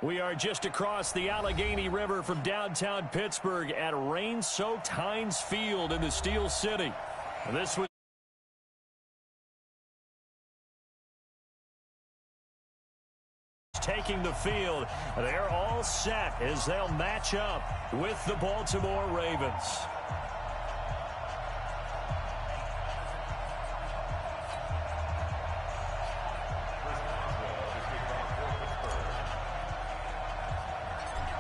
We are just across the Allegheny River from downtown Pittsburgh at rain-soaked Heinz Field in the Steel City. This was taking the field. They're all set as they'll match up with the Baltimore Ravens.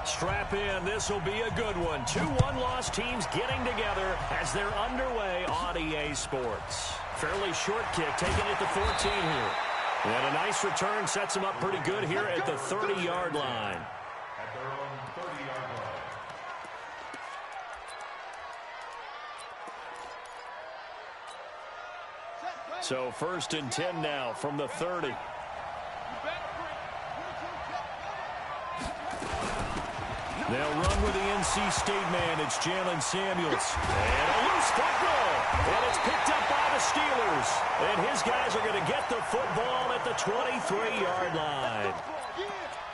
Strap in. This will be a good one. 2 one-loss teams getting together as they're underway on EA Sports. Fairly short kick, taking it to 14 here. And a nice return sets them up pretty good here at the 30-yard line. At their own 30-yard line. So 1st and 10 now from the 30. They'll run with the NC State man. It's Jalen Samuels. And a loose football. And it's picked up by the Steelers. And his guys are going to get the football at the 23-yard line.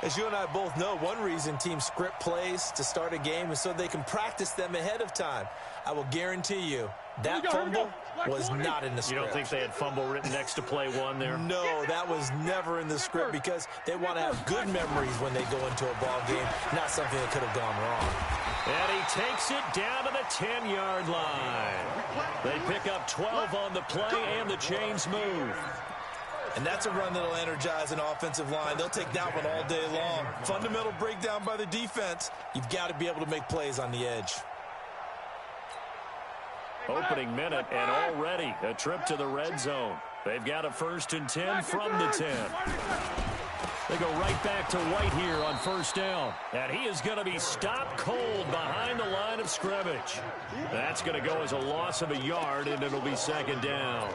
As you and I both know, one reason teams script plays to start a game is so they can practice them ahead of time. I will guarantee you that fumble was not in the script. You don't think they had fumble written next to play 1 there? No, that was never in the script because they want to have good memories when they go into a ball game, not something that could have gone wrong. And he takes it down to the 10-yard line. They pick up 12 on the play, and the chains move. And that's a run that'll energize an offensive line. They'll take that one all day long. Fundamental breakdown by the defense. You've got to be able to make plays on the edge. Opening minute, and already a trip to the red zone. They've got a 1st and 10 from the 10. They go right back to White here on 1st down. And he is going to be stopped cold behind the line of scrimmage. That's going to go as a loss of a yard, and it'll be 2nd down.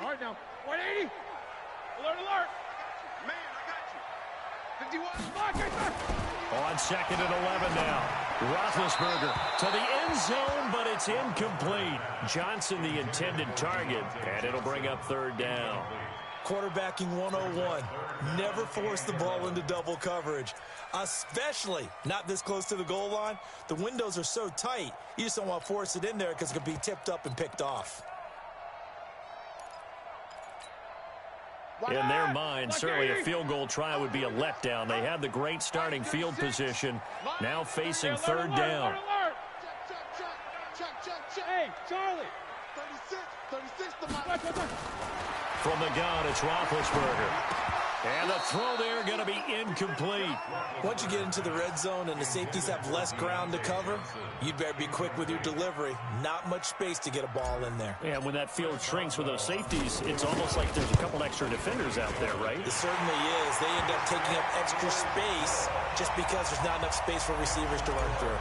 All right, now, 180. Alert, alert. Man, I got you. 51. On 2nd and 11 now. Roethlisberger to the end zone, but it's incomplete. Johnson the intended target, and it'll bring up 3rd down. Quarterbacking 101. Never force the ball into double coverage, especially not this close to the goal line. The windows are so tight, you just don't want to force it in there because it could be tipped up and picked off. In their mind, certainly a field goal try would be a letdown. They had the great starting field position, now facing 3rd down. Hey, Charlie. 36. From the gun, it's Roethlisberger. And the throw there going to be incomplete. Once you get into the red zone and the safeties have less ground to cover, you'd better be quick with your delivery. Not much space to get a ball in there. And when that field shrinks with those safeties, it's almost like there's a couple extra defenders out there, right? It certainly is. They end up taking up extra space just because there's not enough space for receivers to run through.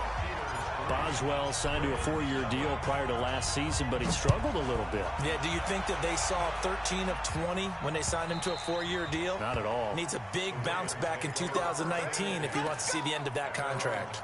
Boswell signed to a 4-year deal prior to last season, but he struggled a little bit. Yeah, do you think that they saw 13 of 20 when they signed him to a 4-year deal? Not at all. Needs a big bounce back in 2019 if he wants to see the end of that contract.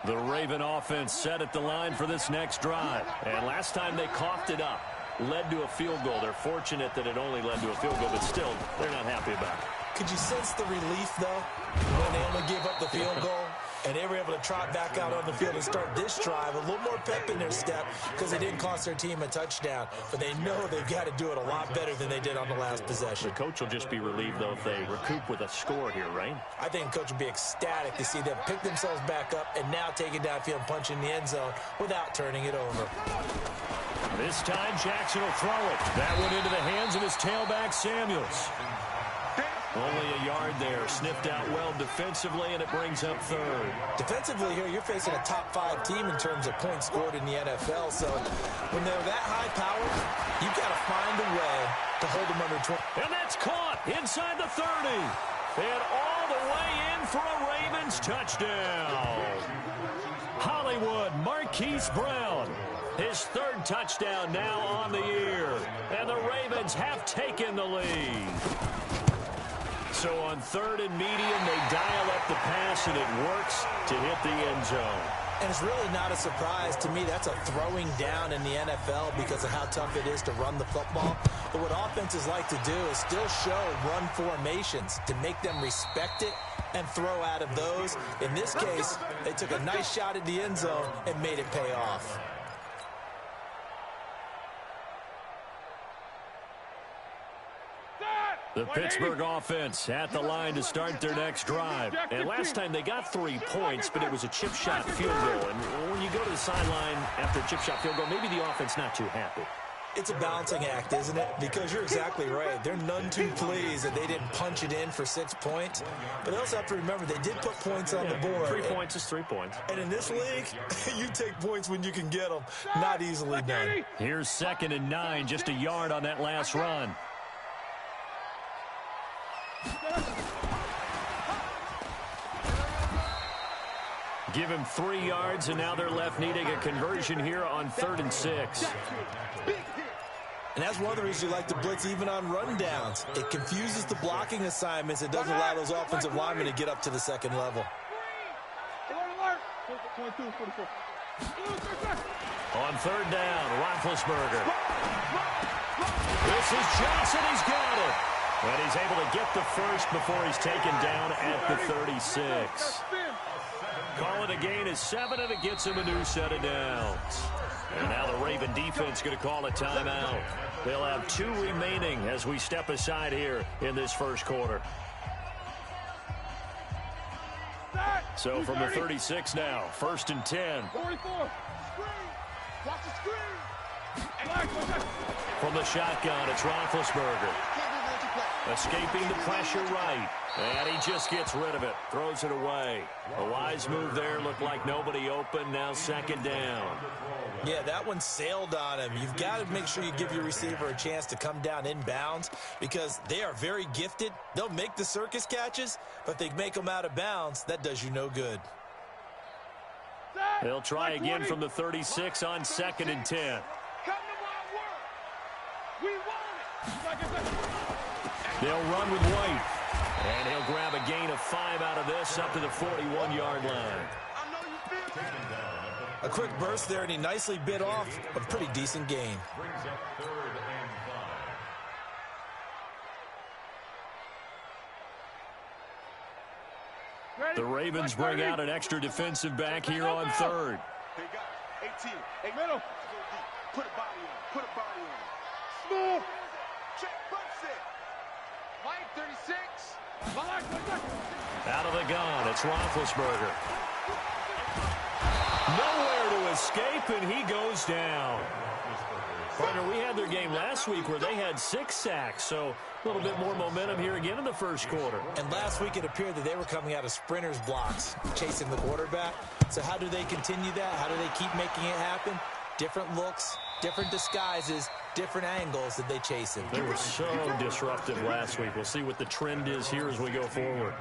The Raven offense set at the line for this next drive. And last time they coughed it up, led to a field goal. They're fortunate that it only led to a field goal, but still, they're not happy about it. Could you sense the relief, though, when they only gave up the field goal and they were able to trot back out on the field and start this drive? A little more pep in their step because it didn't cost their team a touchdown. But they know they've got to do it a lot better than they did on the last possession. The coach will just be relieved, though, if they recoup with a score here, right? I think the coach will be ecstatic to see them pick themselves back up and now take it downfield and punch in the end zone without turning it over. This time, Jackson will throw it. That went into the hands of his tailback, Samuels. Only a yard there. Sniffed out well defensively, and it brings up 3rd. Defensively here, you're facing a top-5 team in terms of points scored in the NFL. So when they're that high power, you've got to find a way to hold them under 20. And that's caught inside the 30. And all the way in for a Ravens touchdown. Hollywood Marquise Brown. His 3rd touchdown now on the year. And the Ravens have taken the lead. So on 3rd and medium, they dial up the pass, and it works to hit the end zone. And it's really not a surprise to me. That's a throwing down in the NFL because of how tough it is to run the football. But what offenses like to do is still show run formations to make them respect it and throw out of those. In this case, they took a nice shot at the end zone and made it pay off. The Pittsburgh offense at the line to start their next drive. And last time they got 3 points, but it was a chip shot field goal. And when you go to the sideline after a chip shot field goal, maybe the offense not too happy. It's a balancing act, isn't it? Because you're exactly right. They're none too pleased that they didn't punch it in for 6 points. But they also have to remember they did put points on the board. 3 points is 3 points. And in this league, you take points when you can get them. Not easily done. Here's 2nd and 9, just a yard on that last run. Give him 3 yards, and now they're left needing a conversion here on 3rd and 6. And that's one of the reasons you like to blitz even on rundowns. It confuses the blocking assignments. It doesn't allow those offensive linemen to get up to the second level. On 3rd down, Roethlisberger. This is Johnson. He's got it. And he's able to get the first before he's taken down at the 36. Call it a gain of 7, and it gets him a new set of downs. And now the Raven defense going to call a timeout. They'll have 2 remaining as we step aside here in this first quarter. So from the 36 now, 1st and 10. From the shotgun, it's Roethlisberger. Escaping the pressure right. And he just gets rid of it. Throws it away. A wise move there. Looked like nobody open. Now 2nd down. Yeah, that one sailed on him. You've got to make sure you give your receiver a chance to come down inbounds because they are very gifted. They'll make the circus catches, but if they make them out of bounds, that does you no good. They'll try again from the 36 on 2nd and 10. They'll run with White. And he'll grab a gain of 5 out of this up to the 41-yard line. A quick burst there, and he nicely bit off a pretty decent gain. The Ravens bring out an extra defensive back here on 3rd. They got 18. Hey, middle. Put a body on. Put a body on. Smooth. Check, punch it. Mike, 36. Out of the gun, it's Roethlisberger. Nowhere to escape, and he goes down. Partner, we had their game last week where they had 6 sacks, so a little bit more momentum here again in the first quarter. And last week it appeared that they were coming out of sprinters blocks, chasing the quarterback. So how do they continue that? How do they keep making it happen? Different looks, different disguises, different angles that they chase him. They were so disruptive last week. We'll see what the trend is here as we go forward.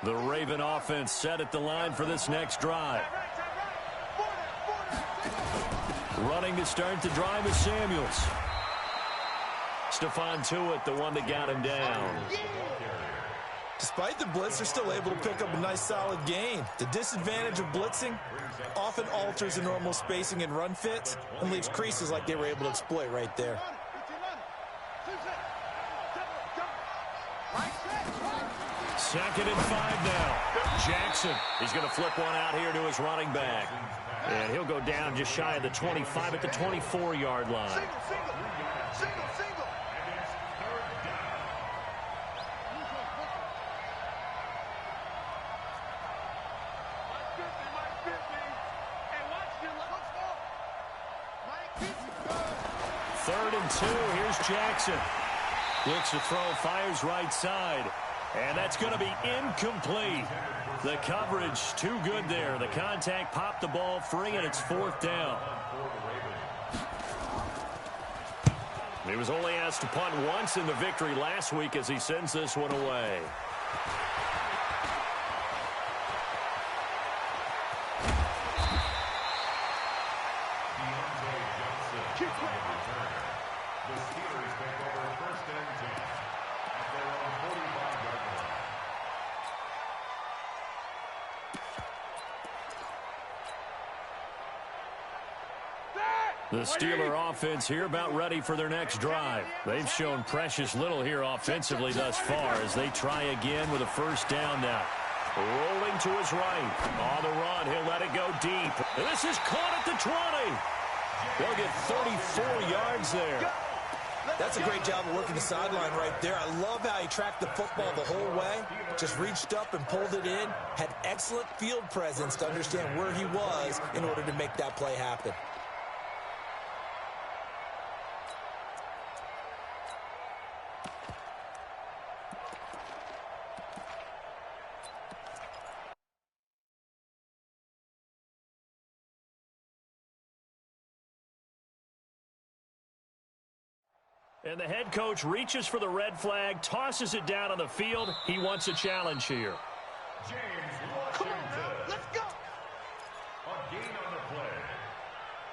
The Raven offense set at the line for this next drive. Running to start the drive is Samuels. Stephon Tuitt, the one that got him down. Despite the blitz, they're still able to pick up a nice solid gain. The disadvantage of blitzing often alters the normal spacing and run fits and leaves creases like they were able to exploit right there. Second and 5 now. Jackson, he's going to flip one out here to his running back. And he'll go down just shy of the 25 at the 24-yard line. Single. Third and 2, here's Jackson. Looks to throw, fires right side. And that's going to be incomplete. The coverage too good there. The contact popped the ball free, and it's 4th down. He was only asked to punt once in the victory last week as he sends this one away. The Steeler offense here about ready for their next drive. They've shown precious little here offensively thus far as they try again with a first down now. Rolling to his right. On the run, he'll let it go deep. And this is caught at the 20. They'll get 34 yards there. That's a great job of working the sideline right there. I love how he tracked the football the whole way. Just reached up and pulled it in. Had excellent field presence to understand where he was in order to make that play happen. And the head coach reaches for the red flag, tosses it down on the field. He wants a challenge here. James Come on, Washington. now. Let's go. A gain on the play.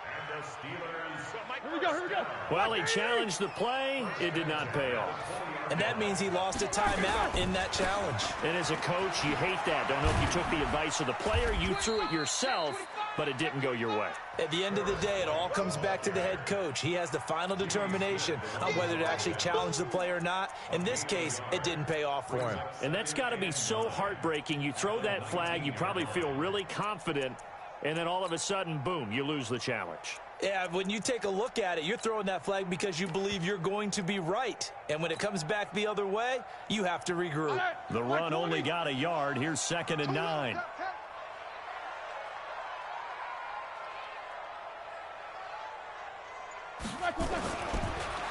And the Steelers. Here we go, here we go. Well, he challenged the play. It did not pay off. And that means he lost a timeout in that challenge. And as a coach, you hate that. Don't know if you took the advice of the player. You threw it yourself, but it didn't go your way. At the end of the day, it all comes back to the head coach. He has the final determination on whether to actually challenge the play or not. In this case, it didn't pay off for him. And that's got to be so heartbreaking. You throw that flag, you probably feel really confident, and then all of a sudden, boom, you lose the challenge. Yeah, when you take a look at it, you're throwing that flag because you believe you're going to be right. And when it comes back the other way, you have to regroup. The run only got a yard. Here's 2nd and 9.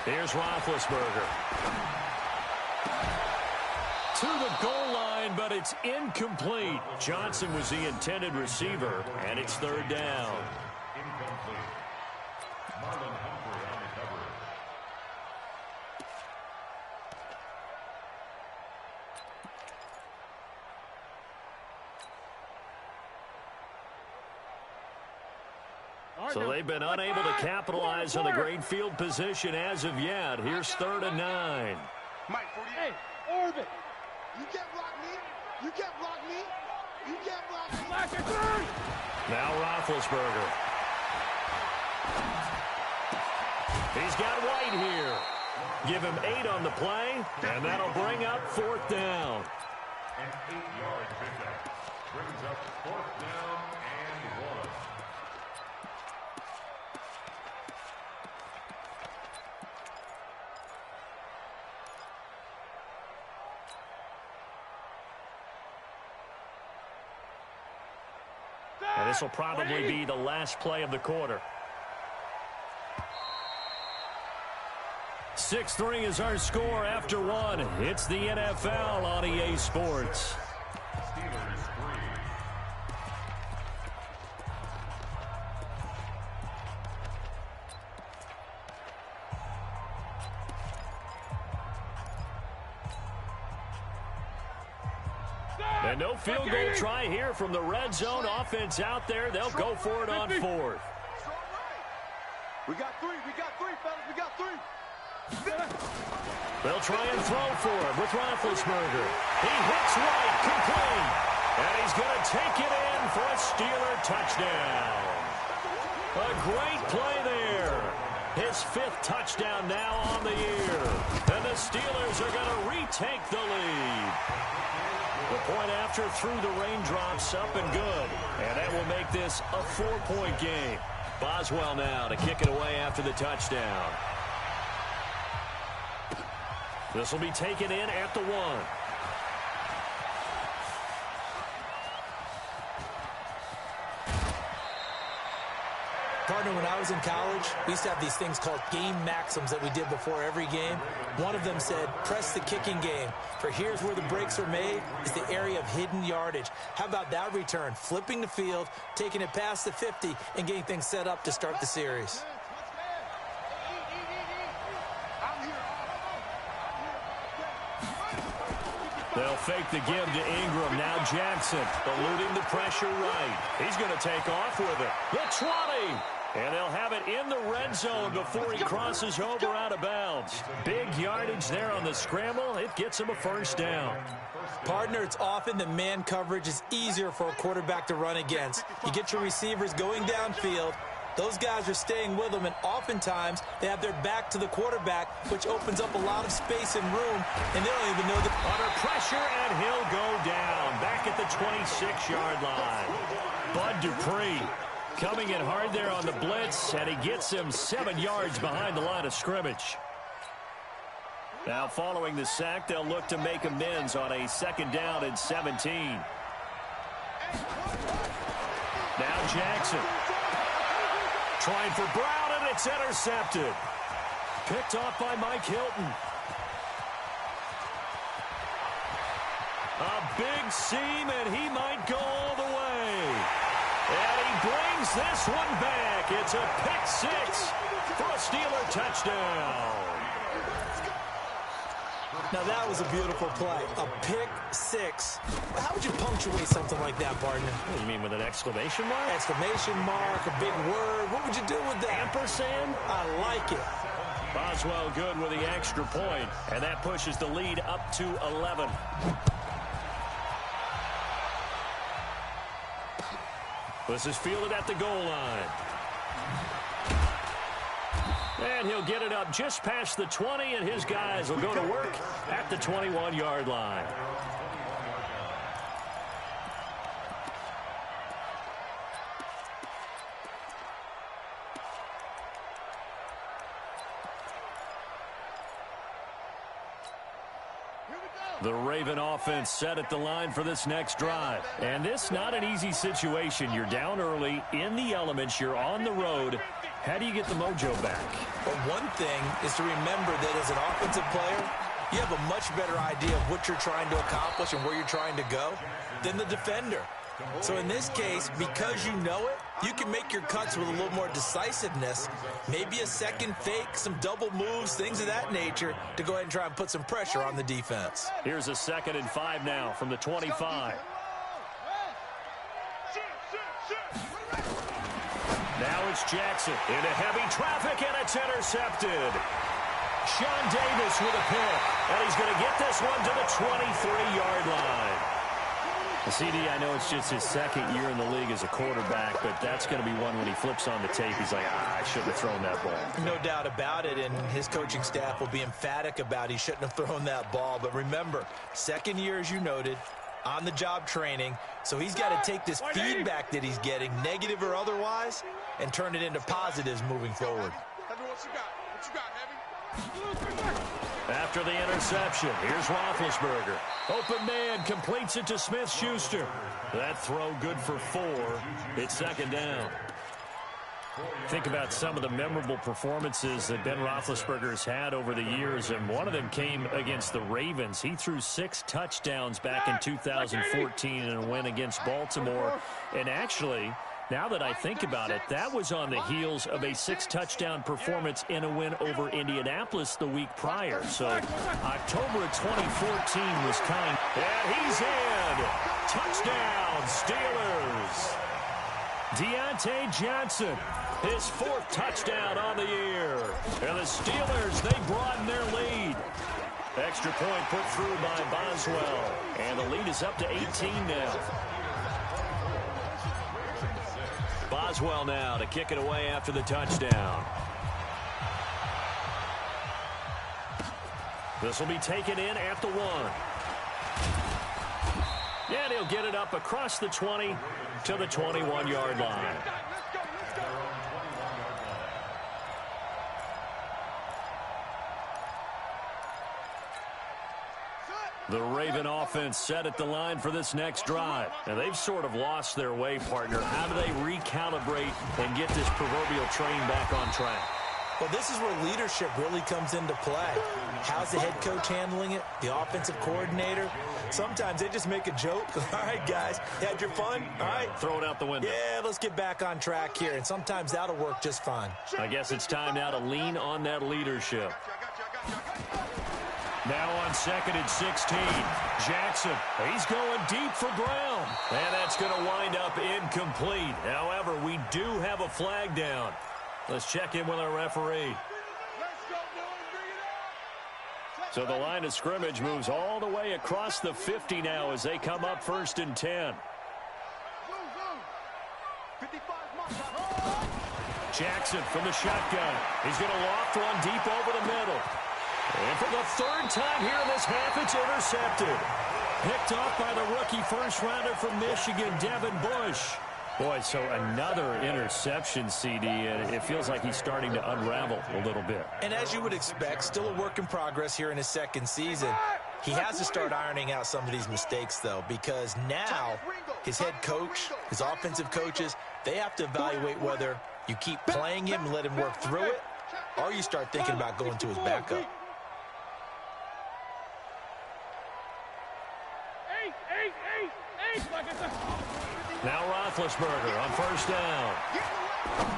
Here's Roethlisberger. To the goal line, but it's incomplete. Johnson was the intended receiver, and it's 3rd down. Incomplete. Marlon Humphrey on the coverage. So they've been unable to capitalize on the great field position as of yet. Here's 3rd and 9. Mike, 48. Orbit. You can't block me. You can't block me. You can't block me. Now Roethlisberger. He's got White here. Give him 8 on the play, and that'll bring up 4th down. An 8-yard pickup. Brings up 4th down and 1. And this will probably be the last play of the quarter. 6-3 is our score after 1. It's the NFL on EA Sports. Steelers 3. And no field goal try here from the red zone. Offense out there. They'll go for it on 4th. We got 3. We got 3, fellas. We got 3. They'll try and throw for it with Roethlisberger. He hits White, complete. And he's going to take it in for a Steeler touchdown. A great play there. His 5th touchdown now on the year. And the Steelers are going to retake the lead. The point after through the raindrops, up and good. And that will make this a 4-point game. Boswell now to kick it away after the touchdown. This will be taken in at the 1. Partner, when I was in college, we used to have these things called game maxims that we did before every game. One of them said, press the kicking game. For here's where the breaks are made, is the area of hidden yardage. How about that return? Flipping the field, taking it past the 50, and getting things set up to start the series. They'll fake the give to Ingram. Now Jackson eluding the pressure right. He's going to take off with it. The 20. And they'll have it in the red zone before he crosses over out of bounds. Big yardage there on the scramble. It gets him a first down. Partner, it's often that man coverage is easier for a quarterback to run against. You get your receivers going downfield, Those guys are staying with them, and oftentimes they have their back to the quarterback, which opens up a lot of space and room, and they don't even know that. Under pressure, and he'll go down back at the 26-yard line. Bud Dupree coming in hard there on the blitz, and he gets him 7 yards behind the line of scrimmage. Now following the sack, they'll look to make amends on a 2nd down and 17. Now Jackson. Trying for Brown, and it's intercepted. Picked off by Mike Hilton. A big seam, and he might go all the way. And he brings this one back. It's a pick 6 for a Steeler touchdown. Now that was a beautiful play. A pick 6. How would you punctuate something like that, partner? What do you mean, with an exclamation mark? Exclamation mark, a big word. What would you do with that? Ampersand? I like it. Boswell good with the extra point, and that pushes the lead up to 11. This is fielded at the goal line. And he'll get it up just past the 20, and his guys will go to work at the 21-yard line. The Raven offense set at the line for this next drive. And this not an easy situation. You're down early, in the elements, you're on the road. How do you get the mojo back? Well, one thing is to remember that as an offensive player, you have a much better idea of what you're trying to accomplish and where you're trying to go than the defender. So in this case, because you know it, you can make your cuts with a little more decisiveness, maybe a second fake, some double moves, things of that nature, to go ahead and try and put some pressure on the defense. Here's a 2nd and 5 now from the 25. Now it's Jackson into heavy traffic, and it's intercepted. Sean Davis with a pick, and he's going to get this one to the 23-yard line. CD, I know it's just his 2nd year in the league as a quarterback, but that's going to be one when he flips on the tape, he's like, I shouldn't have thrown that ball. No doubt about it, and his coaching staff will be emphatic about he shouldn't have thrown that ball. But remember, 2nd year, as you noted, on-the-job training, so he's got to take this feedback that he's getting, negative or otherwise, and turn it into positives moving forward. After the interception, here's Roethlisberger. Open man, completes it to Smith-Schuster. That throw good for 4. It's 2nd down. Think about some of the memorable performances that Ben Roethlisberger has had over the years, and one of them came against the Ravens. He threw 6 touchdowns back in 2014 in a win against Baltimore. And actually, now that I think about it, that was on the heels of a 6-touchdown performance in a win over Indianapolis the week prior. So October of 2014 was kind. And he's in. Touchdown, Steelers. Deontay Johnson, his 4th touchdown on the year. And the Steelers, they broaden their lead. Extra point put through by Boswell. And the lead is up to 18 now. Boswell now to kick it away after the touchdown. This will be taken in at the 1. And he'll get it up across the 20 to the 21-yard line. The Raven offense set at the line for this next drive. And they've sort of lost their way, partner. How do they recalibrate and get this proverbial train back on track? Well, this is where leadership really comes into play. How's the head coach handling it? The offensive coordinator? Sometimes they just make a joke. All right, guys, had your fun? All right. Throw it out the window. Yeah, let's get back on track here. And sometimes that'll work just fine. I guess it's time now to lean on that leadership. Now on 2nd and 16, Jackson, he's going deep for Brown. And that's going to wind up incomplete. However, we do have a flag down. Let's check in with our referee. So the line of scrimmage moves all the way across the 50 now as they come up 1st and 10. Jackson from the shotgun. He's going to loft one deep over the middle. And for the third time here in this half, it's intercepted. Picked off by the rookie first-rounder from Michigan, Devin Bush. Boy, so another interception, CD, and it feels like he's starting to unravel a little bit. And as you would expect, still a work in progress here in his second season. He has to start ironing out some of these mistakes, though, because now his head coach, his offensive coaches, they have to evaluate whether you keep playing him and let him work through it, or you start thinking about going to his backup. Now Roethlisberger on first down.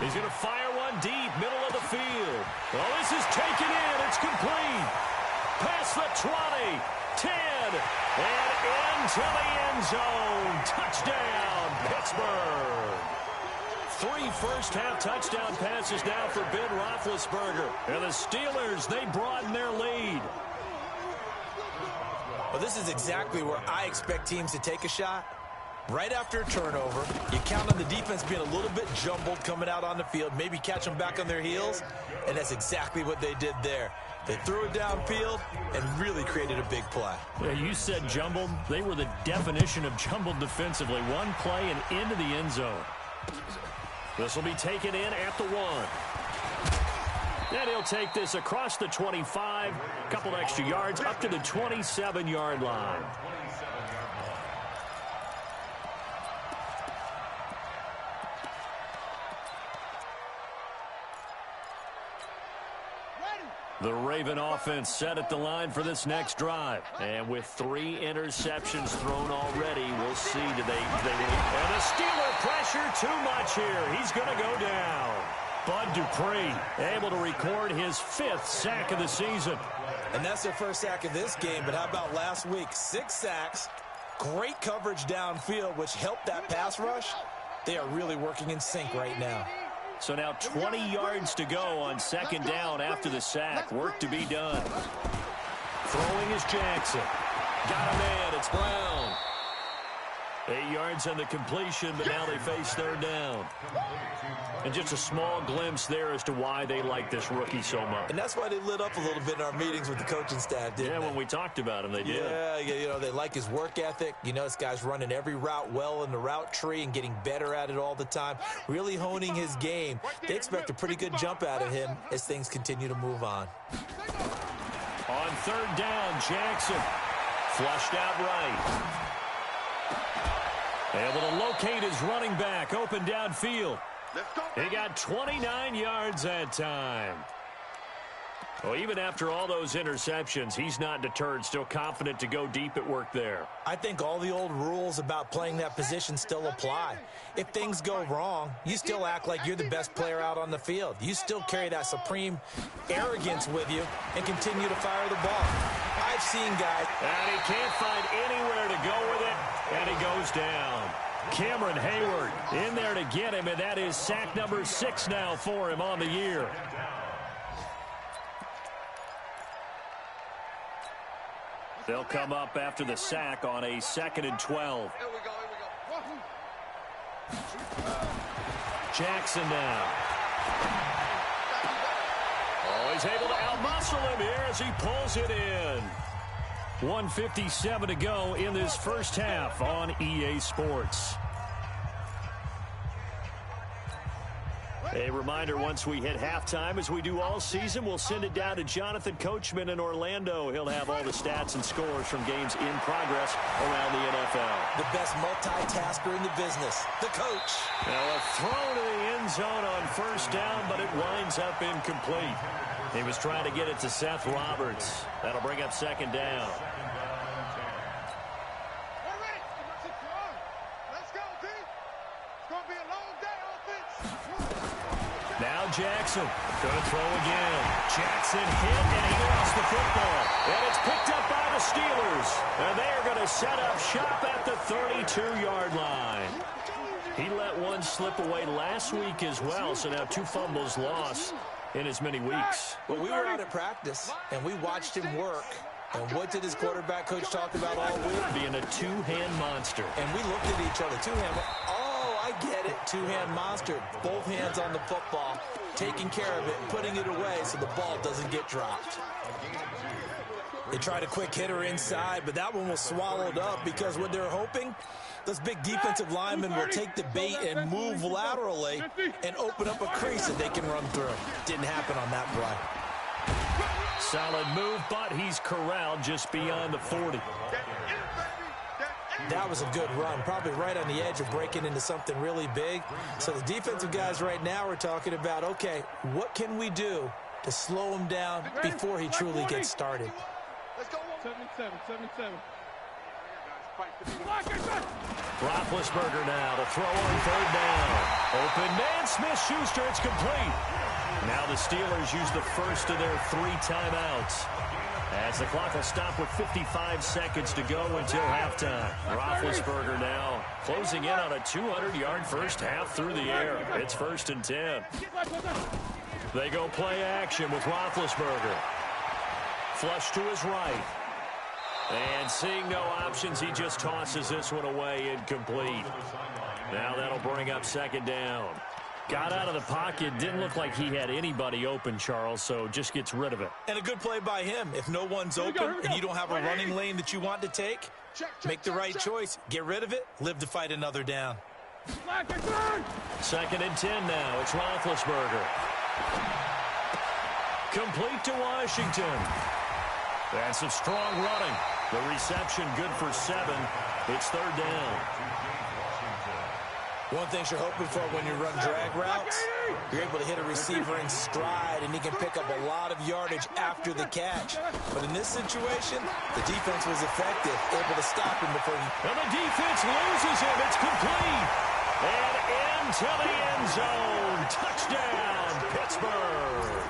He's going to fire one deep, middle of the field. Well, this is taken in. It's complete. Past the 20, 10, and into the end zone. Touchdown, Pittsburgh. 3 first-half touchdown passes now for Ben Roethlisberger. And the Steelers, they broaden their lead. Well, this is exactly where I expect teams to take a shot. Right after a turnover, you count on the defense being a little bit jumbled coming out on the field, maybe catch them back on their heels, and that's exactly what they did there. They threw it downfield and really created a big play. Yeah, you said jumbled. They were the definition of jumbled defensively. One play and into the end zone. This will be taken in at the 1. And he'll take this across the 25, a couple extra yards, up to the 27-yard line. The Raven offense set at the line for this next drive. And with 3 interceptions thrown already, we'll see do they and the Steeler pressure too much here. He's going to go down. Bud Dupree able to record his 5th sack of the season. And that's their first sack of this game, but how about last week? 6 sacks, great coverage downfield, which helped that pass rush. They are really working in sync right now. So now 20 yards to go on second down after the sack. Work to be done. Throwing is Jackson. Got a man. It's Brown. 8 yards on the completion, but now they face third down. And just a small glimpse there as to why they like this rookie so much. And that's why they lit up a little bit in our meetings with the coaching staff, didn't they? Yeah, when we talked about him, they did. Yeah, you know, they like his work ethic. You know, this guy's running every route well in the route tree and getting better at it all the time, really honing his game. They expect a pretty good jump out of him as things continue to move on. On third down, Jackson flushed out right. Able to locate his running back, open downfield. He got 29 yards that time. Well, even after all those interceptions, he's not deterred, still confident to go deep at work there. I think all the old rules about playing that position still apply. If things go wrong, you still act like you're the best player out on the field. You still carry that supreme arrogance with you and continue to fire the ball. I've seen guys. And he can't find anywhere to go with it, and he goes down. Cameron Hayward in there to get him, and that is sack number 6 now for him on the year. They'll come up after the sack on a 2nd and 12. Jackson now. Oh, he's able to outmuscle him here as he pulls it in. 1:57 to go in this first half on EA Sports. A reminder, once we hit halftime, as we do all season, we'll send it down to Jonathan Coachman in Orlando. He'll have all the stats and scores from games in progress around the NFL. The best multitasker in the business, the coach. Now a throw to the end zone on first down, but it winds up incomplete. He was trying to get it to Seth Roberts. That'll bring up second down. Now Jackson going to throw again. Jackson hit, and he lost the football. And it's picked up by the Steelers. And they are going to set up shop at the 32-yard line. He let one slip away last week as well, so now 2 fumbles lost in as many weeks. Well, we were out at practice, and we watched him work. And what did his quarterback coach talk about all week? Being a two-hand monster. And we looked at each other, two-hand. Oh, I get it. Two-hand monster. Both hands on the football. Taking care of it, putting it away so the ball doesn't get dropped. They tried a quick hitter inside, but that one was swallowed up because what they're hoping, those big defensive linemen will take the bait and move laterally and open up a crease that they can run through. Didn't happen on that play. Solid move, but he's corralled just beyond the 40. That was a good run, probably right on the edge of breaking into something really big. So the defensive guys right now are talking about, okay, what can we do to slow him down before he truly gets started? Let's go. 7-7. Roethlisberger now to throw on third down. Open man, Smith-Schuster, it's complete. Now the Steelers use the first of their 3 timeouts, as the clock will stop with 55 seconds to go until halftime. Roethlisberger now closing in on a 200-yard first half through the air. It's 1st and 10. They go play action with Roethlisberger. Flush to his right. And seeing no options, he just tosses this one away, incomplete. Now that'll bring up 2nd down. Got out of the pocket, didn't look like he had anybody open, Charles, so just gets rid of it. And a good play by him. If no one's open and you don't have a running lane that you want to take, make the right choice. Get rid of it, live to fight another down. 2nd and 10 now. It's Roethlisberger. Complete to Washington. That's some strong running. The reception good for 7. It's 3rd down. One thing you're hoping for when you run drag routes, you're able to hit a receiver in stride, and he can pick up a lot of yardage after the catch. But in this situation, the defense was effective, able to stop him before he... And the defense loses him. It's complete. And into the end zone. Touchdown, Pittsburgh.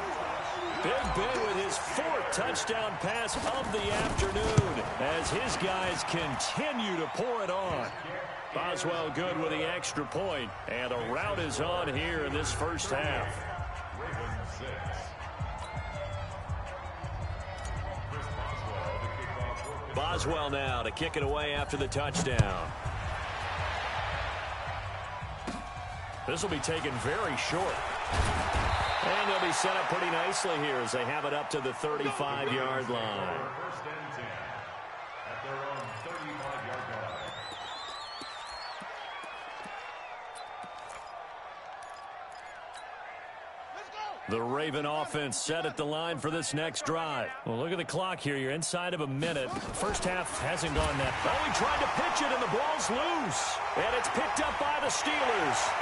Big Ben with his 4th touchdown pass of the afternoon as his guys continue to pour it on. Boswell good with the extra point, and a rout is on here in this first half. Boswell now to kick it away after the touchdown. This will be taken very short. And they'll be set up pretty nicely here as they have it up to the 35-yard line. The Raven offense set at the line for this next drive. Well, look at the clock here. You're inside of a minute. First half hasn't gone that far. Oh, he tried to pitch it, and the ball's loose. And it's picked up by the Steelers.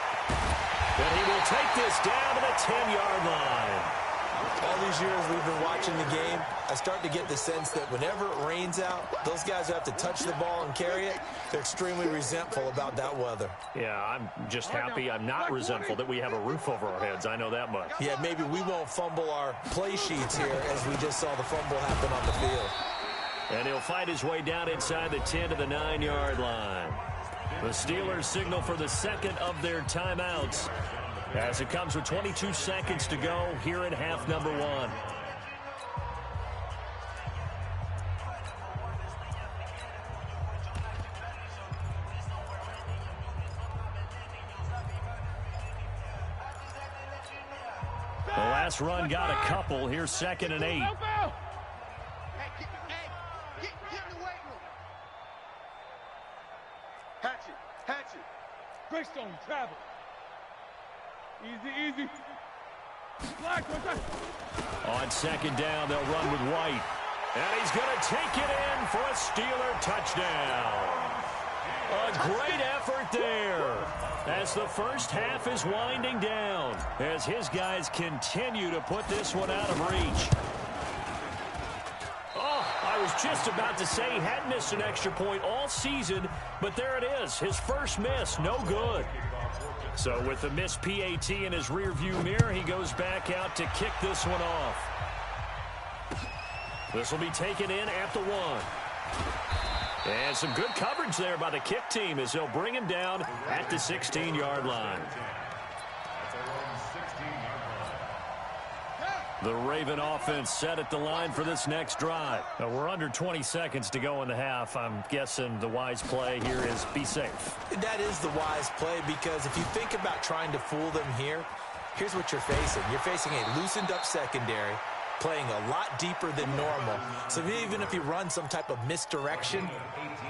And he will take this down to the 10-yard line. All these years we've been watching the game, I start to get the sense that whenever it rains out, those guys who have to touch the ball and carry it, they're extremely resentful about that weather. Yeah, I'm just happy I'm not resentful that we have a roof over our heads. I know that much. Yeah, maybe we won't fumble our play sheets here as we just saw the fumble happen on the field. And he'll fight his way down inside the 10 to the 9-yard line. The Steelers signal for the 2nd of their timeouts as it comes with 22 seconds to go here in half number 1. The last run got a couple. Here's 2nd and 8. Hatchet. Greystone, travel. Easy. Black, On 2nd down, they'll run with White. And he's going to take it in for a Steeler touchdown. A great effort there as the first half is winding down, as his guys continue to put this one out of reach. Oh, I was just about to say he hadn't missed an extra point all season, but there it is. His first miss, no good. So with the missed PAT in his rearview mirror, he goes back out to kick this one off. This will be taken in at the 1. And some good coverage there by the kick team as they'll bring him down at the 16-yard line. The Raven offense set at the line for this next drive. We're under 20 seconds to go in the half. I'm guessing the wise play here is be safe. That is the wise play, because if you think about trying to fool them here, here's what you're facing. You're facing a loosened up secondary, playing a lot deeper than normal. So even if you run some type of misdirection,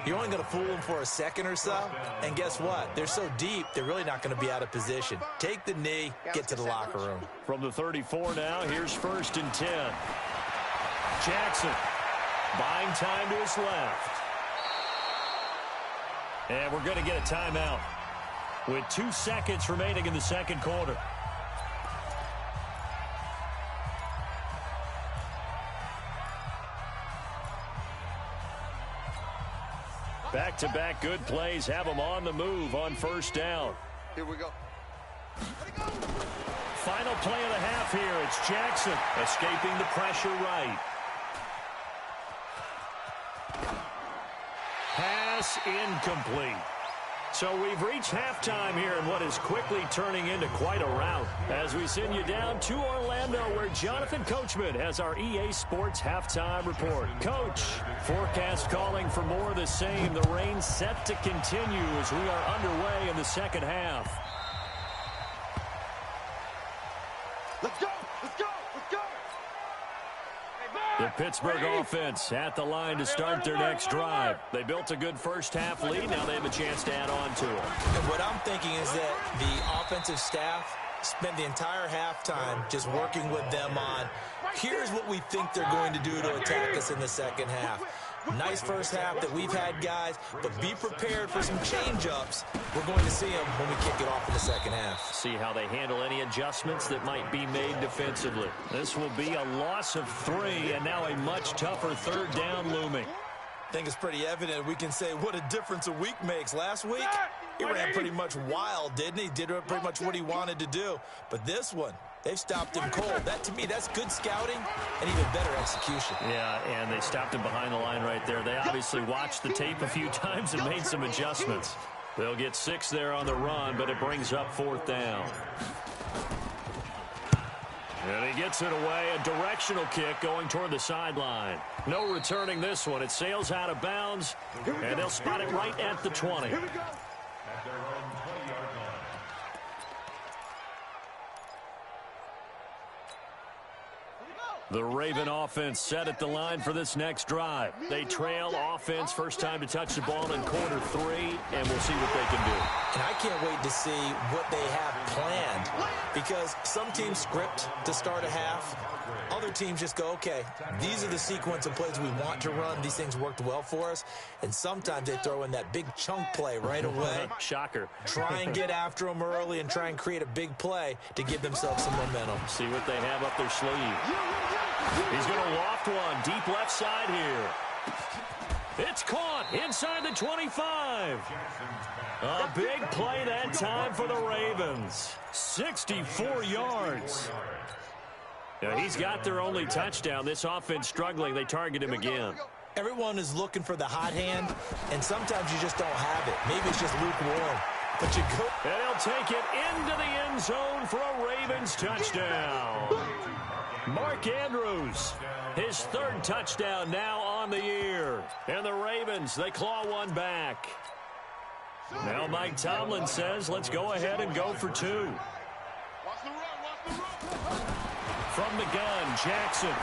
you're only going to fool them for a second or so. And guess what? They're so deep, they're really not going to be out of position. Take the knee, get to the locker room. From the 34 now, here's 1st and 10. Jackson buying time to his left. And we're going to get a timeout with 2 seconds remaining in the second quarter. Back-to-back good plays have them on the move on 1st down. Here we go. Final play of the half here. It's Jackson escaping the pressure right. Pass incomplete. So we've reached halftime here in what is quickly turning into quite a rout as we send you down to Orlando, where Jonathan Coachman has our EA Sports halftime report. Coach, forecast calling for more of the same. The rain set to continue as we are underway in the second half. Let's go! Let's go! Let's go! The Pittsburgh offense at the line to start their next drive. They built a good first half lead. Now they have a chance to add on to it. And what I'm thinking is that the offensive staff spent the entire halftime just working with them on, here's what we think they're going to do to attack us in the second half. Nice first half that we've had, guys, but be prepared for some change-ups. We're going to see them when we kick it off in the second half. See how they handle any adjustments that might be made defensively. This will be a loss of 3, and now a much tougher 3rd down looming. I think it's pretty evident. We can say what a difference a week makes. Last week, he ran pretty much wild, didn't he? Did pretty much what he wanted to do. But this one, they've stopped him cold. That, to me, that's good scouting and even better execution. Yeah, and they stopped him behind the line right there. They obviously watched the tape a few times and made some adjustments. They'll get 6 there on the run, but it brings up 4th down. And he gets it away, a directional kick going toward the sideline. No returning this one. It sails out of bounds, and they'll spot it right at the 20. At their own 20-yard line. The Raven offense set at the line for this next drive. They trail offense, first time to touch the ball in quarter 3, and we'll see what they can do. And I can't wait to see what they have planned, because some teams script to start a half. Other teams just go, okay, these are the sequence of plays we want to run. These things worked well for us. And sometimes they throw in that big chunk play right away. Shocker. Try and get after them early and try and create a big play to give themselves some momentum. See what they have up their sleeve. He's going to loft one deep left side here. It's caught inside the 25. A big play that time for the Ravens. 64 yards. Now, he's got their only touchdown. This offense struggling. They target him again. Everyone is looking for the hot hand, and sometimes you just don't have it. Maybe it's just lukewarm. But you go. And he'll take it into the end zone for a Ravens touchdown. Mark Andrews, his 3rd touchdown now on the year. And the Ravens, they claw one back. Now Mike Tomlin says, let's go ahead and go for 2. Watch the run, watch the run. From the gun, Jackson.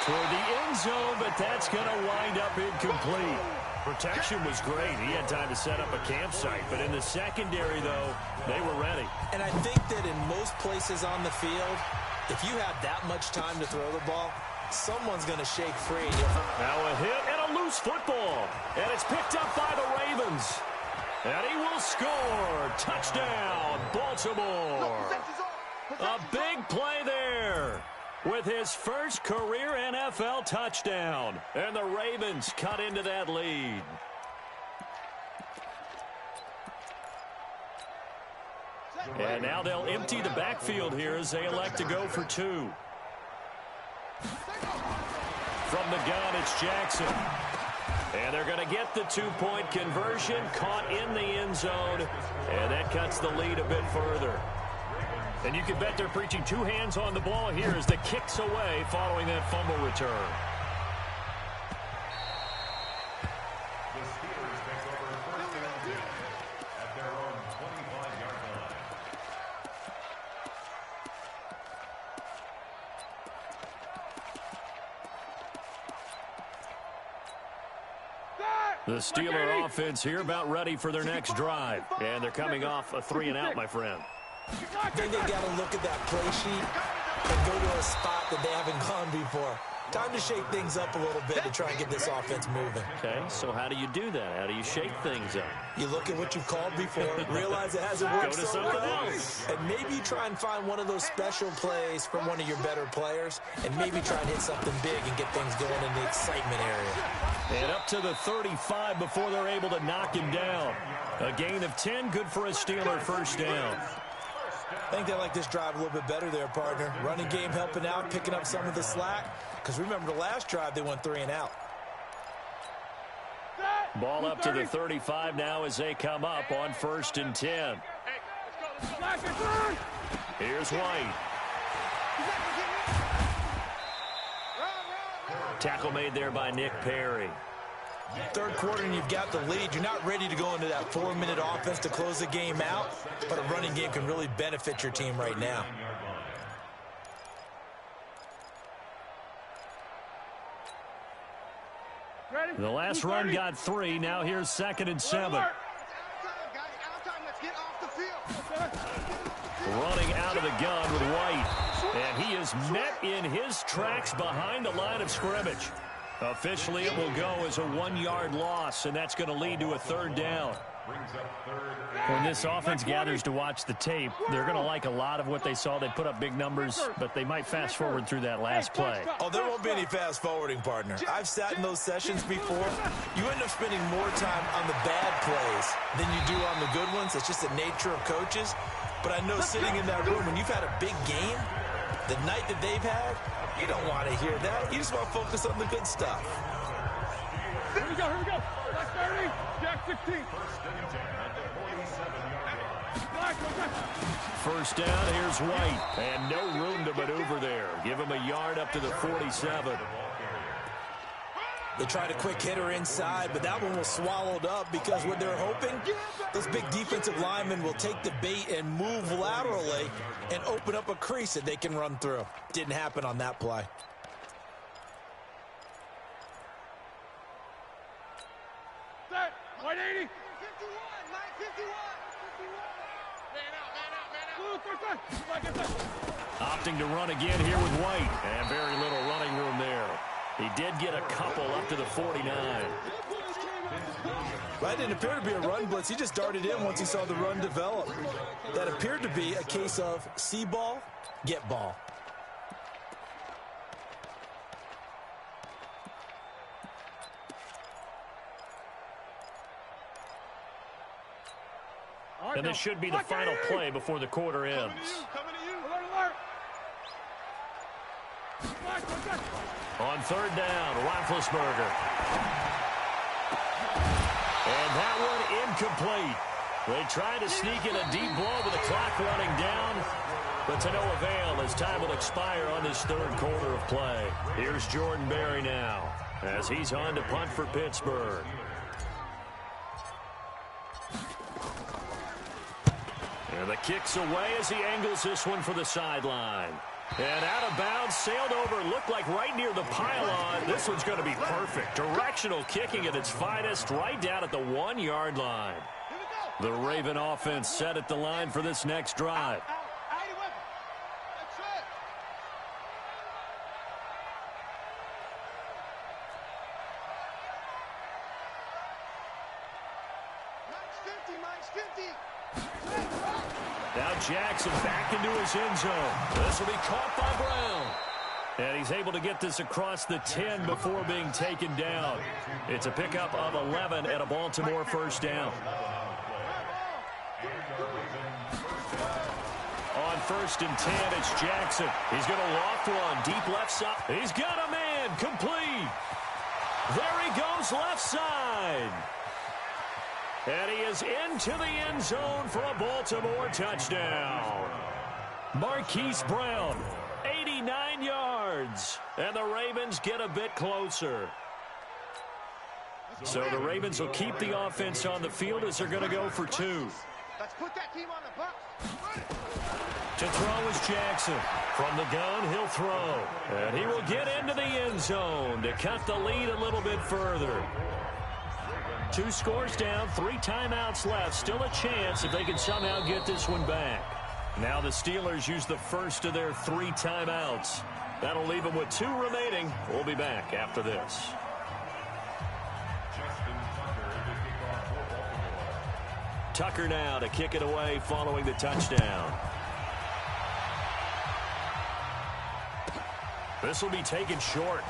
Toward the end zone, but that's going to wind up incomplete. Protection was great. He had time to set up a campsite, but in the secondary, though, they were ready. And I think that in most places on the field, if you have that much time to throw the ball, someone's going to shake free. Now a hit and a loose football. And it's picked up by the Ravens. And he will score. Touchdown, Baltimore. A big play there with his first career NFL touchdown. And the Ravens cut into that lead. And now they'll empty the backfield here as they elect to go for 2. From the gun, it's Jackson. And they're going to get the 2-point conversion, caught in the end zone. And that cuts the lead a bit further. And you can bet they're preaching two hands on the ball here as the kick's away following that fumble return. The Steelers take over first and 10 at their own 25-yard line. The Steeler offense here about ready for their next drive. And they're coming off a 3-and-out, my friend. I think they got to look at that play sheet and go to a spot that they haven't gone before. Time to shake things up a little bit to try and get this offense moving. Okay, so how do you do that? How do you shake things up? You look at what you've called before, realize it hasn't worked Go to so something well, else. and maybe try and find one of those special plays from one of your better players, and maybe try and hit something big and get things going in the excitement area. And up to the 35 before they're able to knock him down. A gain of 10, good for a Steeler first down. I think they like this drive a little bit better there, partner. Running game helping out, picking up some of the slack. Because remember the last drive, they went 3-and-out. Ball up to the 35 now as they come up on first and 10. Here's White. Tackle made there by Nick Perry. Third quarter and you've got the lead. You're not ready to go into that 4-minute offense to close the game out, but a running game can really benefit your team right now. The last run got 3. Now here's 2nd and 7. Running out of the gun with White. And he is met in his tracks behind the line of scrimmage. Officially, it will go as a 1-yard loss, and that's going to lead to a 3rd down. When this offense gathers to watch the tape, they're going to like a lot of what they saw. They put up big numbers, but they might fast forward through that last play. Oh, there won't be any fast forwarding, partner. I've sat in those sessions before. You end up spending more time on the bad plays than you do on the good ones. It's just the nature of coaches. But I know sitting in that room, when you've had a big game, the night that they've had, you don't want to hear that. You just want to focus on the good stuff. Here we go, here we go. Black 30, Jack 16. First down, here's White. And no room to maneuver there. Give him a yard up to the 47. They tried a quick hitter inside, but that one was swallowed up because what they're hoping, those big defensive linemen will take the bait and move laterally and open up a crease that they can run through. Didn't happen on that play. Set, 180. 51. Opting to run again here with White. And very little running room there. He did get a couple up to the 49. That didn't appear to be a run blitz. He just darted in once he saw the run develop. That appeared to be a case of see ball, get ball. And this should be the final play before the quarter ends. On 3rd down, Roethlisberger. And that one incomplete. They tried to sneak in a deep ball with the clock running down, but to no avail as time will expire on this 3rd quarter of play. Here's Jordan Berry now as he's on to punt for Pittsburgh. And the kick's away as he angles this one for the sideline. And out of bounds, sailed over, looked like right near the pylon. This one's going to be perfect. Directional kicking at its finest, right down at the 1-yard line. The Raven offense set at the line for this next drive. Now Jackson back into his end zone. This will be caught by Brown. And he's able to get this across the 10 before being taken down. It's a pickup of 11 at a Baltimore first down. On 1st and 10, it's Jackson. He's going to loft one. Deep left side. He's got a man. Complete. There he goes left side. And he is into the end zone for a Baltimore touchdown. Marquise Brown, 89 yards. And the Ravens get a bit closer. So the Ravens will keep the offense on the field as they're going to go for 2. Let's put that team on the box. To throw is Jackson. From the gun, he'll throw. And he will get into the end zone to cut the lead a little bit further. 2 scores down, 3 timeouts left. Still a chance if they can somehow get this one back. Now the Steelers use the first of their 3 timeouts. That'll leave them with 2 remaining. We'll be back after this. Tucker now to kick it away following the touchdown. This will be taken short.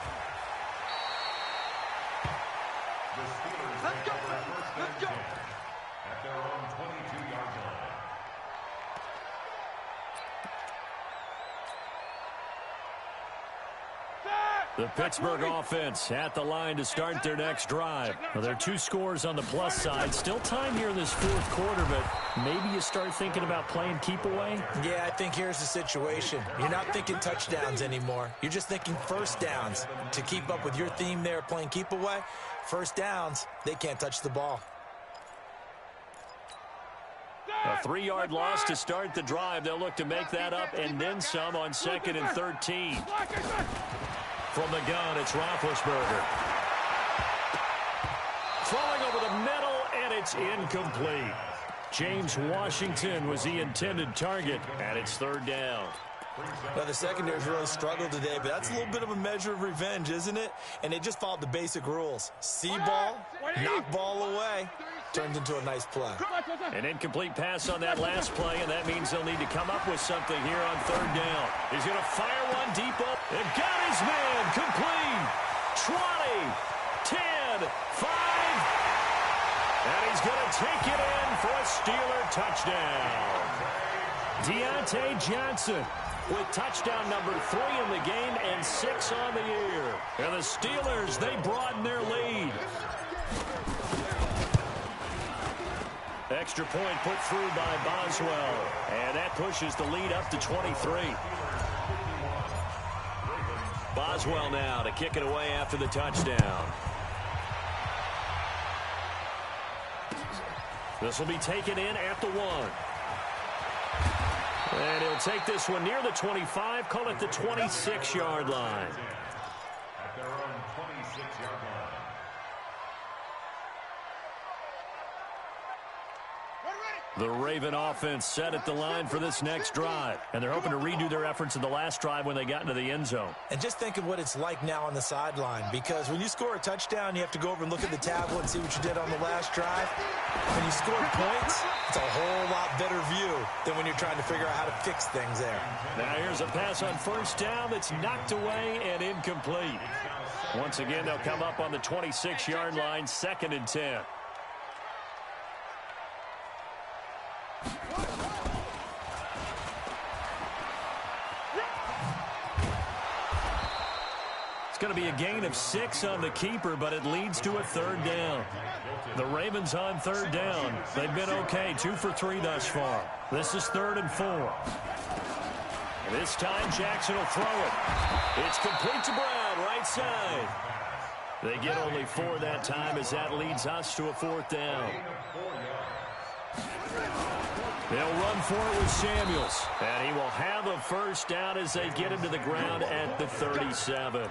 Let's go. Let's go. At their own 22-yard line. The Pittsburgh offense at the line to start their next drive. Well, there are 2 scores on the plus side. Still time here in this 4th quarter, but maybe you start thinking about playing keep away? Yeah, I think here's the situation. You're not thinking touchdowns anymore. You're just thinking first downs. To keep up with your theme there, playing keep away, first downs, they can't touch the ball. A 3-yard loss to start the drive. They'll look to make that up and then some on 2nd and 13. From the gun, it's Roethlisberger. Throwing over the middle, and it's incomplete. James Washington was the intended target, and it's 3rd down. Now, the secondary's really struggled today, but that's a little bit of a measure of revenge, isn't it? And they just followed the basic rules. See ball, knock ball away. Turns into a nice play. An incomplete pass on that last play, and that means they'll need to come up with something here on 3rd down. He's going to fire one deep up. And got his man complete. 20, 10, 5. And he's going to take it in for a Steeler touchdown. Deontay Johnson with touchdown number 3 in the game and 6 on the year. And the Steelers, they broaden their lead. Extra point put through by Boswell. And that pushes the lead up to 23. Boswell now to kick it away after the touchdown. This will be taken in at the 1. And he'll take this one near the 25, call it the 26-yard line. At their own 26-yard line. The Raven offense set at the line for this next drive. And they're hoping to redo their efforts in the last drive when they got into the end zone. And just think of what it's like now on the sideline, because when you score a touchdown, you have to go over and look at the tablet and see what you did on the last drive. When you score points, it's a whole lot better view than when you're trying to figure out how to fix things there. Now here's a pass on 1st down that's knocked away and incomplete. Once again, they'll come up on the 26-yard line, 2nd and 10. Going to be a gain of 6 on the keeper, but it leads to a 3rd down. The Ravens on 3rd down. They've been okay, 2 for 3 thus far. This is 3rd and 4. And this time Jackson will throw it. It's complete to Brown, right side. They get only 4 that time as that leads us to a 4th down. They'll run for it with Samuels. And he will have a 1st down as they get him to the ground at the 37.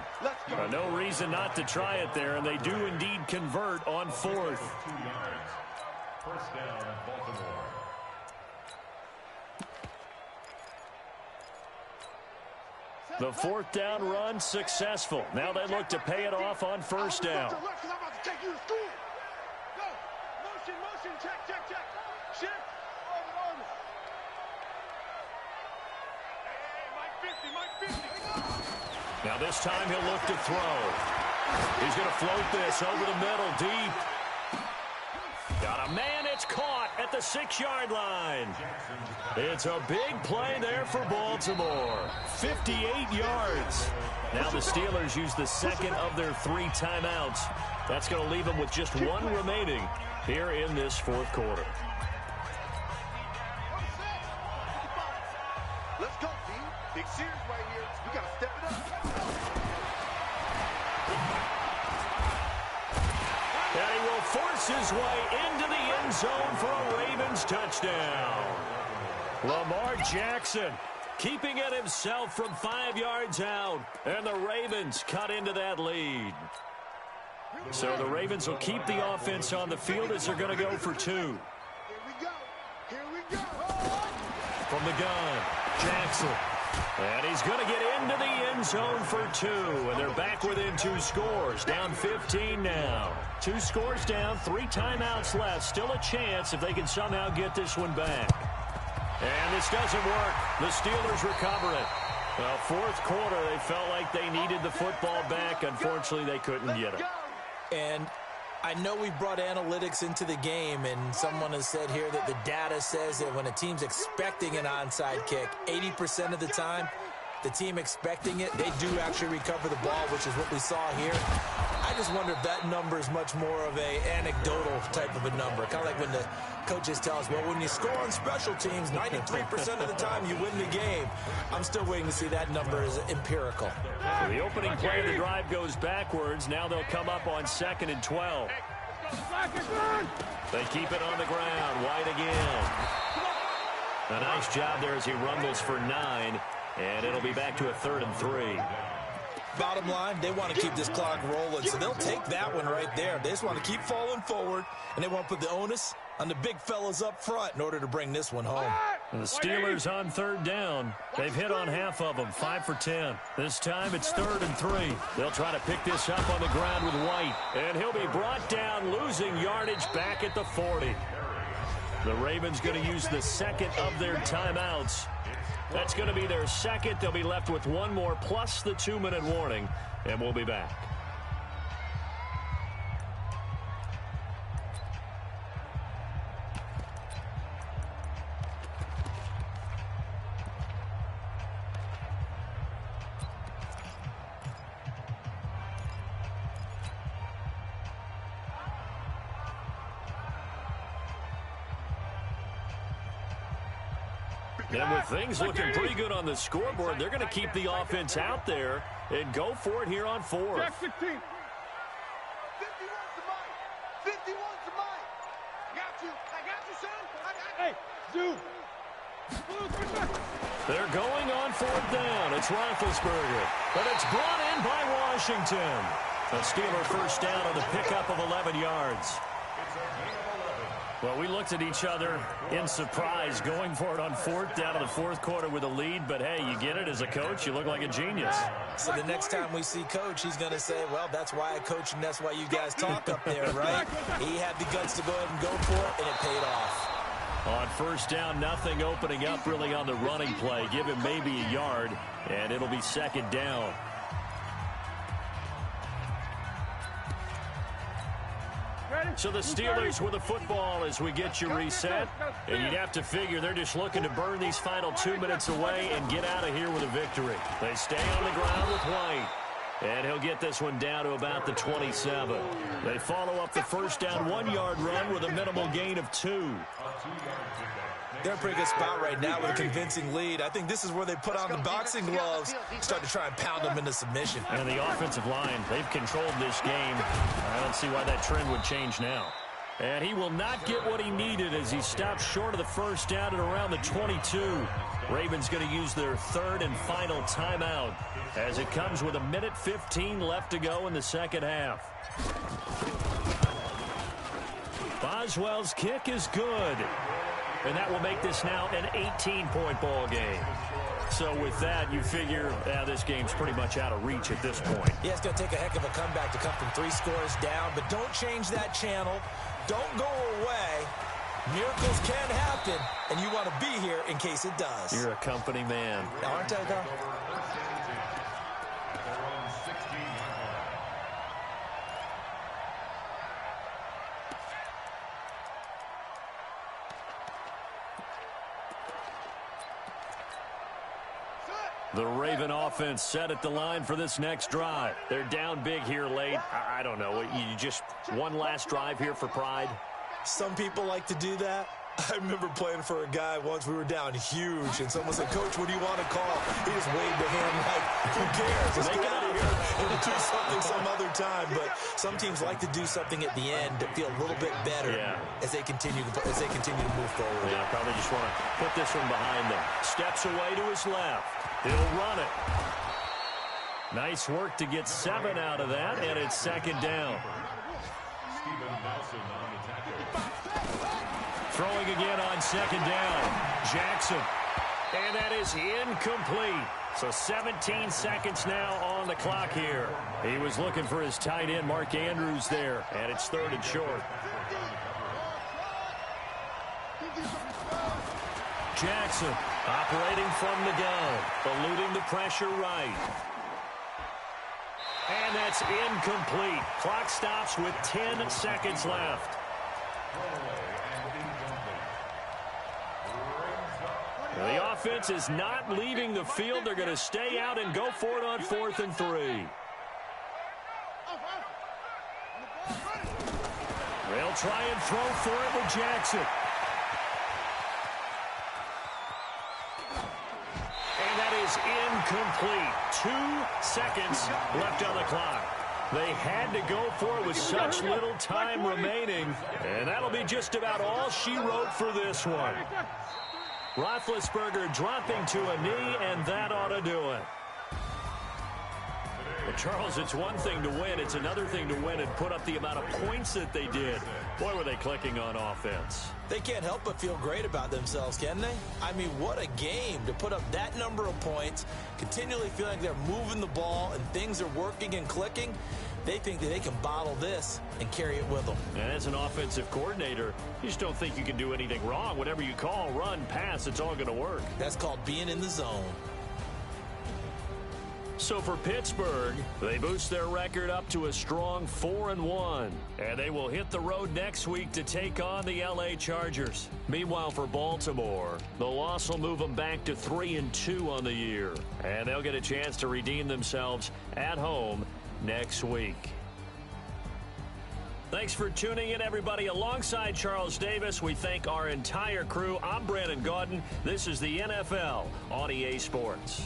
No reason not to try it there, and they do indeed convert on 4th. 2 yards. 1st down, Baltimore. The 4th down run successful. Now they look to pay it off on 1st down. Motion, check. Shift. Now this time he'll look to throw. He's going to float this over the middle, deep. Got a man, it's caught at the 6-yard line. It's a big play there for Baltimore. 58 yards. Now the Steelers use the 2nd of their 3 timeouts. That's going to leave them with just 1 remaining here in this 4th quarter. Let's go. Big series right here. We got to step it up. And he will force his way into the end zone for a Ravens touchdown. Lamar Jackson keeping it himself from 5 yards out. And the Ravens cut into that lead. So the Ravens will keep the offense on the field as they're going to go for 2. Here we go. Here we go. From the gun, Jackson. And he's going to get into the end zone for 2. And they're back within 2 scores. Down 15 now. 2 scores down, 3 timeouts left. Still a chance if they can somehow get this one back. And this doesn't work. The Steelers recover it. Well, fourth quarter, they felt like they needed the football back. Unfortunately, they couldn't get it. And I know we brought analytics into the game, and someone has said here that the data says that when a team's expecting an onside kick, 80% of the time, the team expecting it, they do actually recover the ball, which is what we saw here. I just wonder if that number is much more of a anecdotal type of a number. Kind of like when the coaches tell us, well, when you score on special teams, 93% of the time you win the game. I'm still waiting to see that number is empirical. So the opening play of the drive goes backwards. Now they'll come up on 2nd and 12. They keep it on the ground. White again. A nice job there as he rumbles for 9. And it'll be back to a 3rd and 3. Bottom line, they want to keep this clock rolling, so they'll take that one right there. They just want to keep falling forward, and they want to put the onus on the big fellas up front in order to bring this one home. And the Steelers on 3rd down. They've hit on half of them, 5 for 10. This time it's 3rd and 3. They'll try to pick this up on the ground with White. And he'll be brought down, losing yardage back at the 40. The Ravens going to use the second of their timeouts. That's going to be their second. They'll be left with 1 more plus the 2-minute warning, and we'll be back. And with things looking pretty good on the scoreboard, they're going to keep the offense out there and go for it here on 4th. Jack 16. 51 to Mike. 51 to Mike. Got you. I got you, son. Hey, Zoo. They're going on 4th down. It's Roethlisberger. But it's brought in by Washington. A Steeler first down on the pickup of 11 yards. Well, we looked at each other in surprise going for it on 4th down in the 4th quarter with a lead. But, hey, you get it as a coach. You look like a genius. So the next time we see Coach, he's going to say, well, that's why I coach and that's why you guys talk up there, right? He had the guts to go ahead and go for it, and it paid off. On 1st down, nothing opening up really on the running play. Give him maybe a yard, and it'll be 2nd down. So the Steelers with the football as we get you reset. And you'd have to figure they're just looking to burn these final 2 minutes away and get out of here with a victory. They stay on the ground with White. And he'll get this one down to about the 27. They follow up the first down 1-yard run with a minimal gain of 2. They're in a pretty good spot right now with a convincing lead. I think this is where they put on the boxing gloves, start to try and pound them into submission. And the offensive line, they've controlled this game. I don't see why that trend would change now. And he will not get what he needed as he stops short of the first down at around the 22. Ravens going to use their 3rd and final timeout as it comes with 1:15 left to go in the second half. Boswell's kick is good. And that will make this now an 18-point ball game. So with that, you figure this game's pretty much out of reach at this point. Yeah, it's going to take a heck of a comeback to come from 3 scores down, but don't change that channel. Don't go away. Miracles can happen, and you want to be here in case it does. You're a company man. Aren't I, though? The Raven offense set at the line for this next drive. They're down big here late. I don't know. You just one last drive here for pride? Some people like to do that. I remember playing for a guy once. We were down huge, and someone said, "Coach, what do you want to call?" He just waved a hand like, "Who cares? Let's get out of here and we'll do something some other time." But some teams like to do something at the end to feel a little bit better as they continue to move forward. Yeah, probably just want to put this one behind them. Steps away to his left. He'll run it. Nice work to get 7 out of that, and it's second down. Steven Nelson on the tackle. Throwing again on second down. Jackson. And that is incomplete. So 17 seconds now on the clock here. He was looking for his tight end, Mark Andrews, there. And it's 3rd and short. Jackson operating from the gun. Eluding the pressure right. And that's incomplete. Clock stops with 10 seconds left. The offense is not leaving the field. They're going to stay out and go for it on 4th and 3. They'll try and throw for it with Jackson. And that is incomplete. 2 seconds left on the clock. They had to go for it with such little time remaining. And that'll be just about all she wrote for this one. Roethlisberger dropping to a knee, and that ought to do it. Well, Charles, it's one thing to win. It's another thing to win and put up the amount of points that they did. Boy, were they clicking on offense. They can't help but feel great about themselves, can they? I mean, what a game to put up that number of points, continually feeling like they're moving the ball and things are working and clicking. They think that they can bottle this and carry it with them. And as an offensive coordinator, you just don't think you can do anything wrong. Whatever you call, run, pass, it's all going to work. That's called being in the zone. So for Pittsburgh, they boost their record up to a strong 4-1. And they will hit the road next week to take on the L.A. Chargers. Meanwhile, for Baltimore, the loss will move them back to 3-2 on the year. And they'll get a chance to redeem themselves at home next week. Thanks for tuning in, everybody. Alongside Charles Davis, we thank our entire crew. I'm Brandon Gaudin. This is the NFL on EA Sports.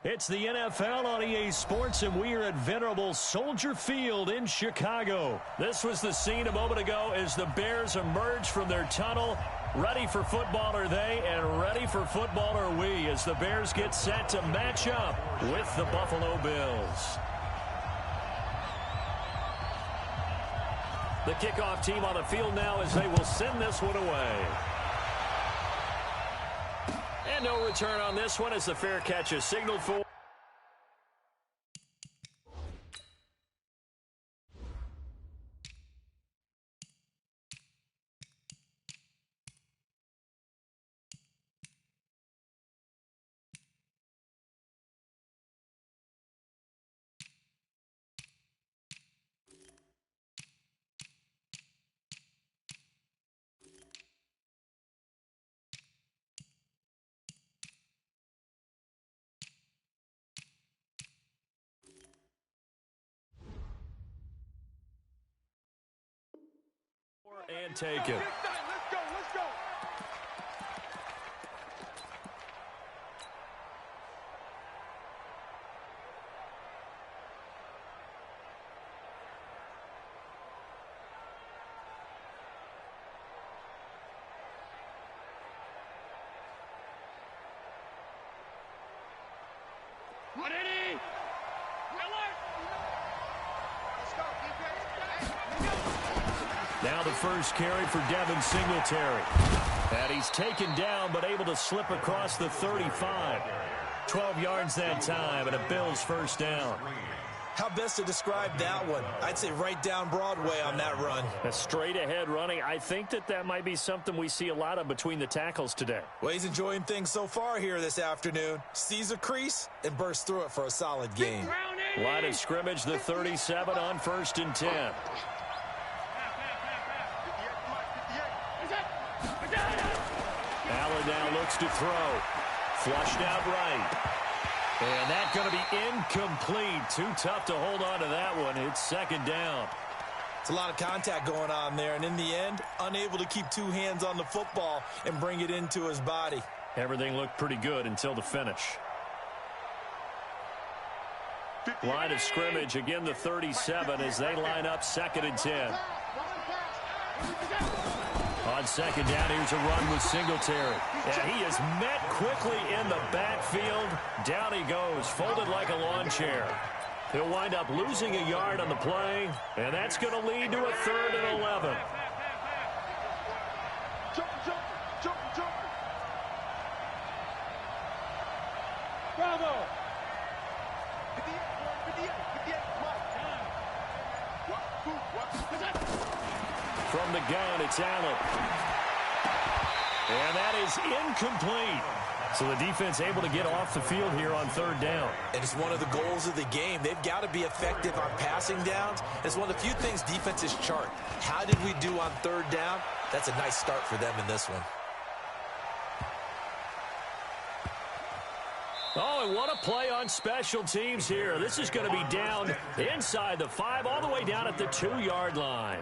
It's the NFL on EA Sports, and we are at venerable Soldier Field in Chicago. This was the scene a moment ago as the Bears emerged from their tunnel. Ready for football are they, and ready for football are we, as the Bears get set to match up with the Buffalo Bills. The kickoff team on the field now as they will send this one away. And no return on this one as the fair catch is signaled for. And take it. Let's go, let's go. Ready? Now the first carry for Devin Singletary. And he's taken down but able to slip across the 35. 12 yards that time and a Bills first down. How best to describe that one? I'd say right down Broadway on that run. A straight ahead running. I think that might be something we see a lot of between the tackles today. Well, he's enjoying things so far here this afternoon. Sees a crease and bursts through it for a solid gain. Line of scrimmage, the 37 on 1st and 10. Allen now looks to throw. Flushed out right. And that's going to be incomplete. Too tough to hold on to that one. It's second down. It's a lot of contact going on there, and in the end, unable to keep two hands on the football and bring it into his body. Everything looked pretty good until the finish. Line of scrimmage, again the 37 as they line up 2nd and 10. On second down, here's a run with Singletary. And he is met quickly in the backfield. Down he goes, folded like a lawn chair. He'll wind up losing a yard on the play, and that's going to lead to a 3rd and 11. Bravo. From the gun, it's Allen. And that is incomplete. So the defense able to get off the field here on 3rd down. And it's one of the goals of the game. They've got to be effective on passing downs. It's one of the few things defenses chart. How did we do on 3rd down? That's a nice start for them in this one. Oh, and what a play on special teams here. This is going to be down inside the 5, all the way down at the 2-yard line.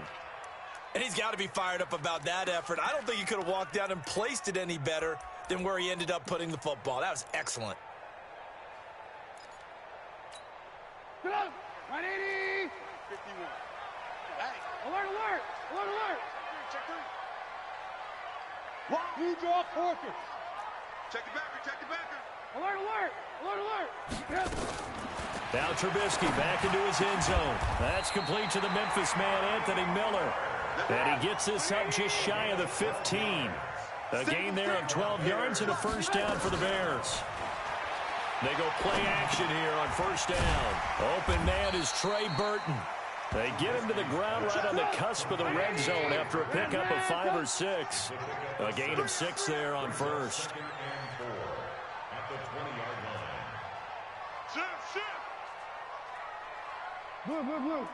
And he's got to be fired up about that effort. I don't think he could have walked down and placed it any better than where he ended up putting the football. That was excellent. Get up. 180. 51. Alert, alert. Alert, alert. Check 3. Blue draw focus. Check the backer, check the backer. Alert, alert. Alert, alert. Yes. Now Trubisky back into his end zone. That's complete to the Memphis man, Anthony Miller. And he gets this up just shy of the 15. A gain there of 12 yards and a first down for the Bears. They go play action here on 1st down. Open man is Trey Burton. They get him to the ground right on the cusp of the red zone after a pickup of 5 or 6. A gain of 6 there on 1st. At the 20-yard line. Shift. Blue.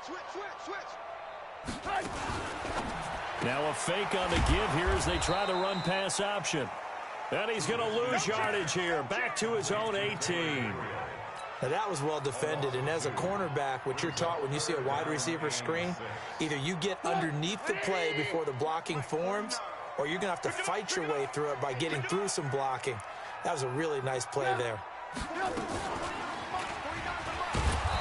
Switch. Now a fake on the give here as they try the run-pass option. And he's going to lose yardage here. Back to his own 18. Now that was well defended, and as a cornerback, what you're taught when you see a wide receiver screen, either you get underneath the play before the blocking forms, or you're going to have to fight your way through it by getting through some blocking. That was a really nice play there.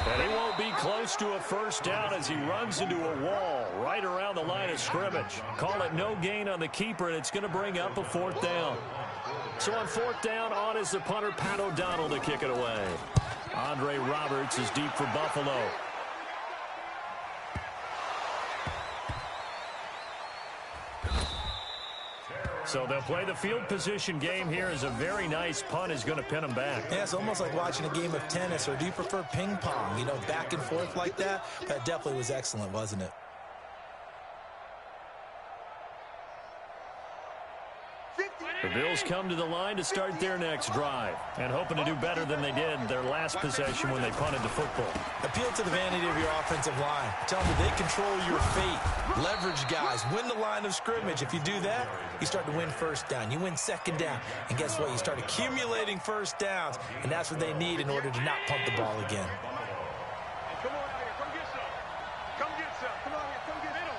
And he won't be close to a first down as he runs into a wall right around the line of scrimmage. Call it no gain on the keeper, and it's going to bring up a fourth down. So on fourth down, on is the punter, Pat O'Donnell, to kick it away. Andre Roberts is deep for Buffalo. So they'll play the field position game here as a very nice punt is going to pin them back. Yeah, it's almost like watching a game of tennis, or do you prefer ping pong? You know, back and forth like that? That definitely was excellent, wasn't it? The Bills come to the line to start their next drive, and hoping to do better than they did their last possession when they punted the football. Appeal to the vanity of your offensive line. Tell them that they control your fate. Leverage guys. Win the line of scrimmage. If you do that, you start to win first down. You win second down. And guess what? You start accumulating first downs, and that's what they need in order to not punt the ball again. Come on out here. Come get some. Come get some. Come on here. Come get middle.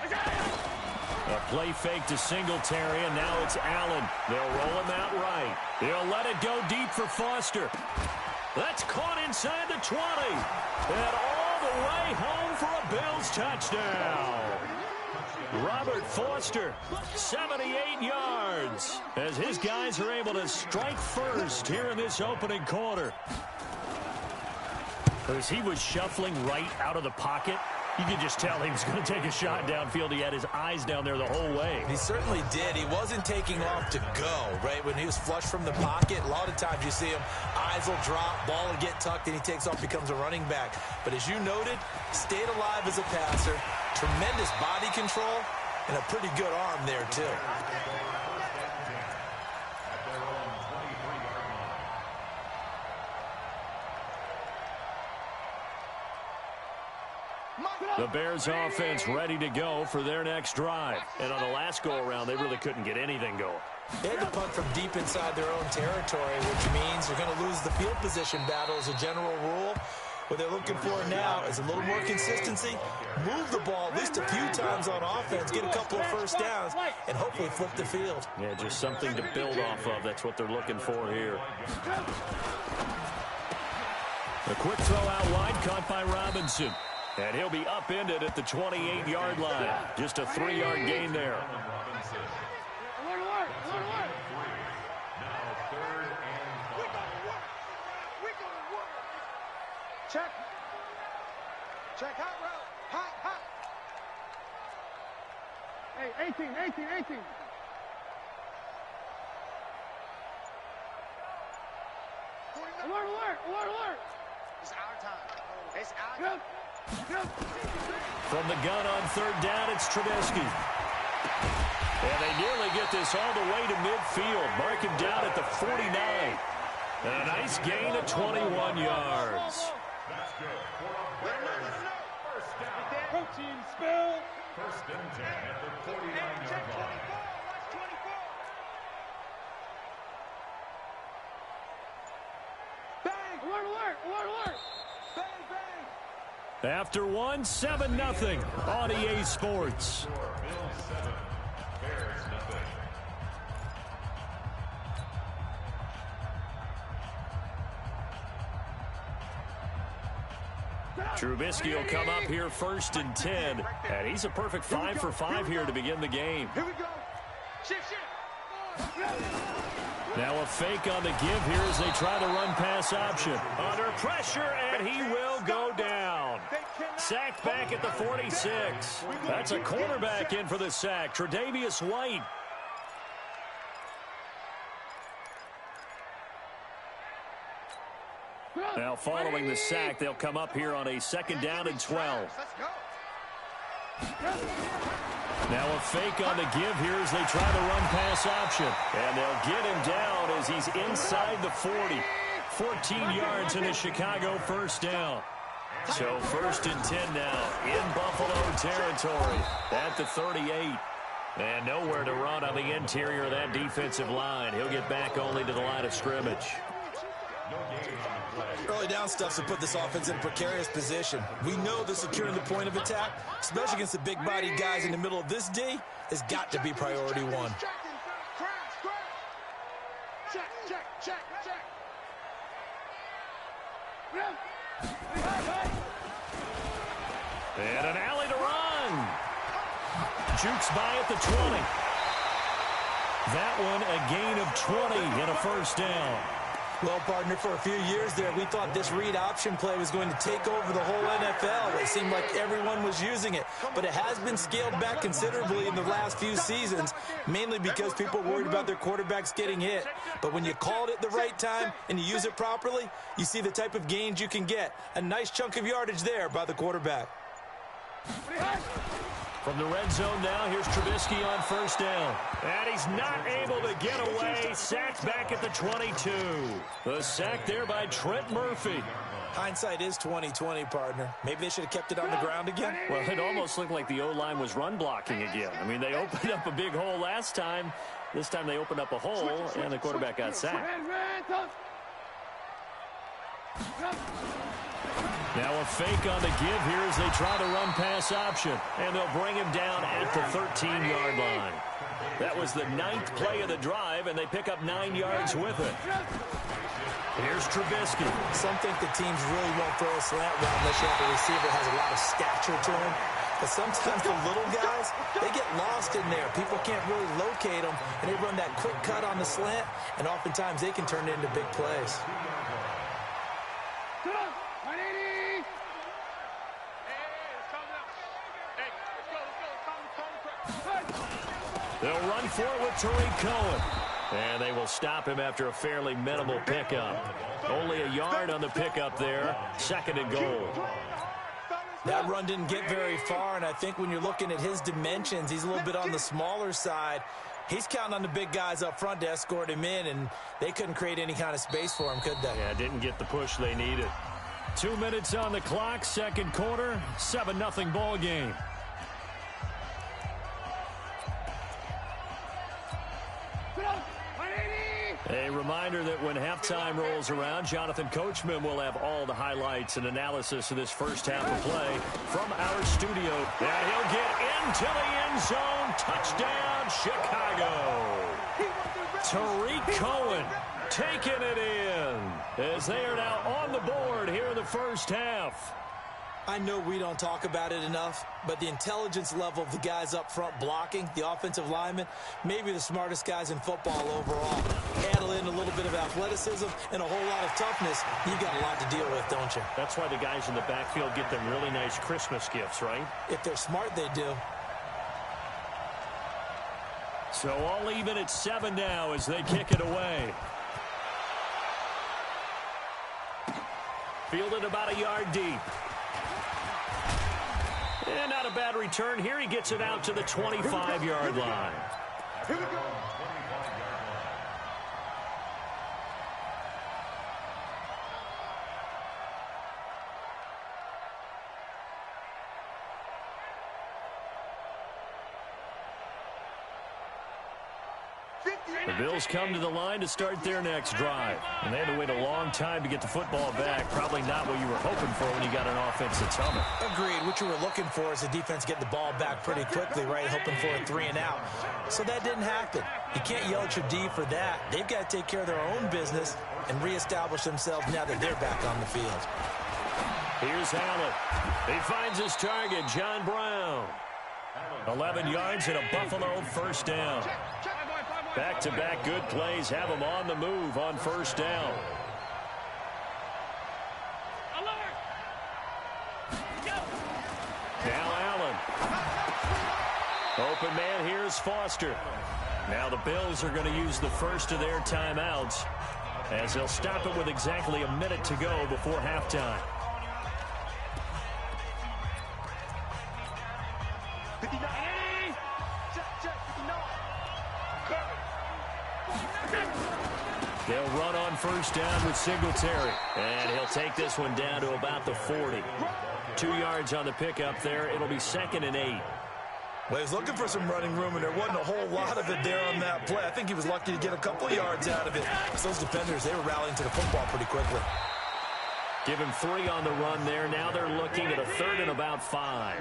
I got it. A play fake to Singletary, and now it's Allen. They'll roll him out right. They'll let it go deep for Foster. That's caught inside the 20. And all the way home for a Bills touchdown. Robert Foster, 78 yards, as his guys are able to strike first here in this opening quarter. As he was shuffling right out of the pocket, you could just tell he was going to take a shot downfield. He had his eyes down there the whole way. He certainly did. He wasn't taking off to go, right? When he was flush from the pocket, a lot of times you see him, eyes will drop, ball will get tucked, and he takes off, becomes a running back. But as you noted, stayed alive as a passer, tremendous body control, and a pretty good arm there, too. The Bears offense ready to go for their next drive. And on the last go-around, they really couldn't get anything going. They had to punt from deep inside their own territory, which means they're going to lose the field position battle as a general rule. What they're looking for now is a little more consistency, move the ball at least a few times on offense, get a couple of first downs, and hopefully flip the field. Yeah, just something to build off of. That's what they're looking for here. A quick throw out wide, caught by Robinson. And he'll be upended at the 28-yard line. Just a 3-yard gain there. Check. Check hot route. Hot. Hey, 18. Alert. It's our time. It's our time. From the gun on third down, it's Trubisky. And they nearly get this all the way to midfield. Mark him down at the 49. And a nice gain of 21 yards. That's good. First down. Protein spill. First and 10 at the 49-yard line. Bang. Alert. After one, 7-0 on EA Sports. Bills 7, Bears nothing. Trubisky will come up here first and 10. And he's a perfect 5 for 5 here to begin the game. Here we go. Shift. Now a fake on the give here as they try to run pass option. Under pressure, and he will go down. Sacked back at the 46. That's a cornerback in for the sack, Tre'Davious White. Now following the sack, they'll come up here on a 2nd down and 12. Let's go. Now a fake on the give here as they try to run pass option. And they'll get him down as he's inside the 40. 14 yards in a Chicago first down. So 1st and 10 now in Buffalo territory at the 38. And nowhere to run on the interior of that defensive line. He'll get back only to the line of scrimmage. Early down stuffs to put this offense in a precarious position. We know that securing the point of attack, especially against the big-bodied guys in the middle of this D, has got to be priority one. Check. Check. And an alley to run. Jukes by at the 20. That one a gain of 20 and a first down. Well, partner, for a few years there, we thought this read option play was going to take over the whole NFL. It seemed like everyone was using it, but it has been scaled back considerably in the last few seasons, mainly because people are worried about their quarterbacks getting hit. But when you call it at the right time and you use it properly, you see the type of gains you can get. A nice chunk of yardage there by the quarterback. From the red zone now, here's Trubisky on first down. And he's not able to get away. Sacked back at the 22. The sack there by Trent Murphy. Hindsight is 20/20, partner. Maybe they should have kept it on the ground again. Well, it almost looked like the O-line was run blocking again. I mean, they opened up a big hole last time. This time they opened up a hole, and the quarterback got sacked. Now a fake on the give here as they try to run pass option. And they'll bring him down at the 13-yard line. That was the 9th play of the drive, and they pick up 9 yards with it. Here's Trubisky. Some think the teams really won't throw a slant route unless you have a receiver that has a lot of stature to him. But sometimes the little guys, they get lost in there. People can't really locate them, and they run that quick cut on the slant, and oftentimes they can turn it into big plays. They'll run for it with Tariq Cohen. And they will stop him after a fairly minimal pickup. Only a yard on the pickup there. 2nd and goal. That run didn't get very far, and I think when you're looking at his dimensions, he's a little bit on the smaller side. He's counting on the big guys up front to escort him in, and they couldn't create any kind of space for him, could they? Yeah, didn't get the push they needed. 2 minutes on the clock, 2nd quarter, 7-0 ball game. A reminder that when halftime rolls around, Jonathan Coachman will have all the highlights and analysis of this first half of play from our studio. And he'll get into the end zone. Touchdown, Chicago. Tariq Cohen taking it in as they are now on the board here in the first half. I know we don't talk about it enough, but the intelligence level of the guys up front blocking, the offensive linemen, maybe the smartest guys in football overall. Add in a little bit of athleticism and a whole lot of toughness, you got a lot to deal with, don't you? That's why the guys in the backfield get them really nice Christmas gifts, right? If they're smart, they do. So all even at 7 now as they kick it away. Fielded about a yard deep. And not a bad return here. He gets it out to the 25-yard line. Here we go. The Bills come to the line to start their next drive. And they had to wait a long time to get the football back. Probably not what you were hoping for when you got an offense that's humming. Agreed. What you were looking for is the defense get the ball back pretty quickly, right? Hoping for a 3 and out. So that didn't happen. You can't yell at your D for that. They've got to take care of their own business and reestablish themselves now that they're back on the field. Here's Allen. He finds his target, John Brown. 11 yards and a Buffalo first down. Back-to-back good plays have him on the move on first down. Now Allen. Open man, here's Foster. Now the Bills are going to use the first of their timeouts as they'll stop it with exactly a minute to go before halftime. They'll run on first down with Singletary. And he'll take this one down to about the 40. 2 yards on the pickup there. It'll be 2nd and 8. Well, he was looking for some running room, and there wasn't a whole lot of it there on that play. I think he was lucky to get a couple of yards out of it. Because those defenders, they were rallying to the football pretty quickly. Give him 3 on the run there. Now they're looking at a 3rd and about 5.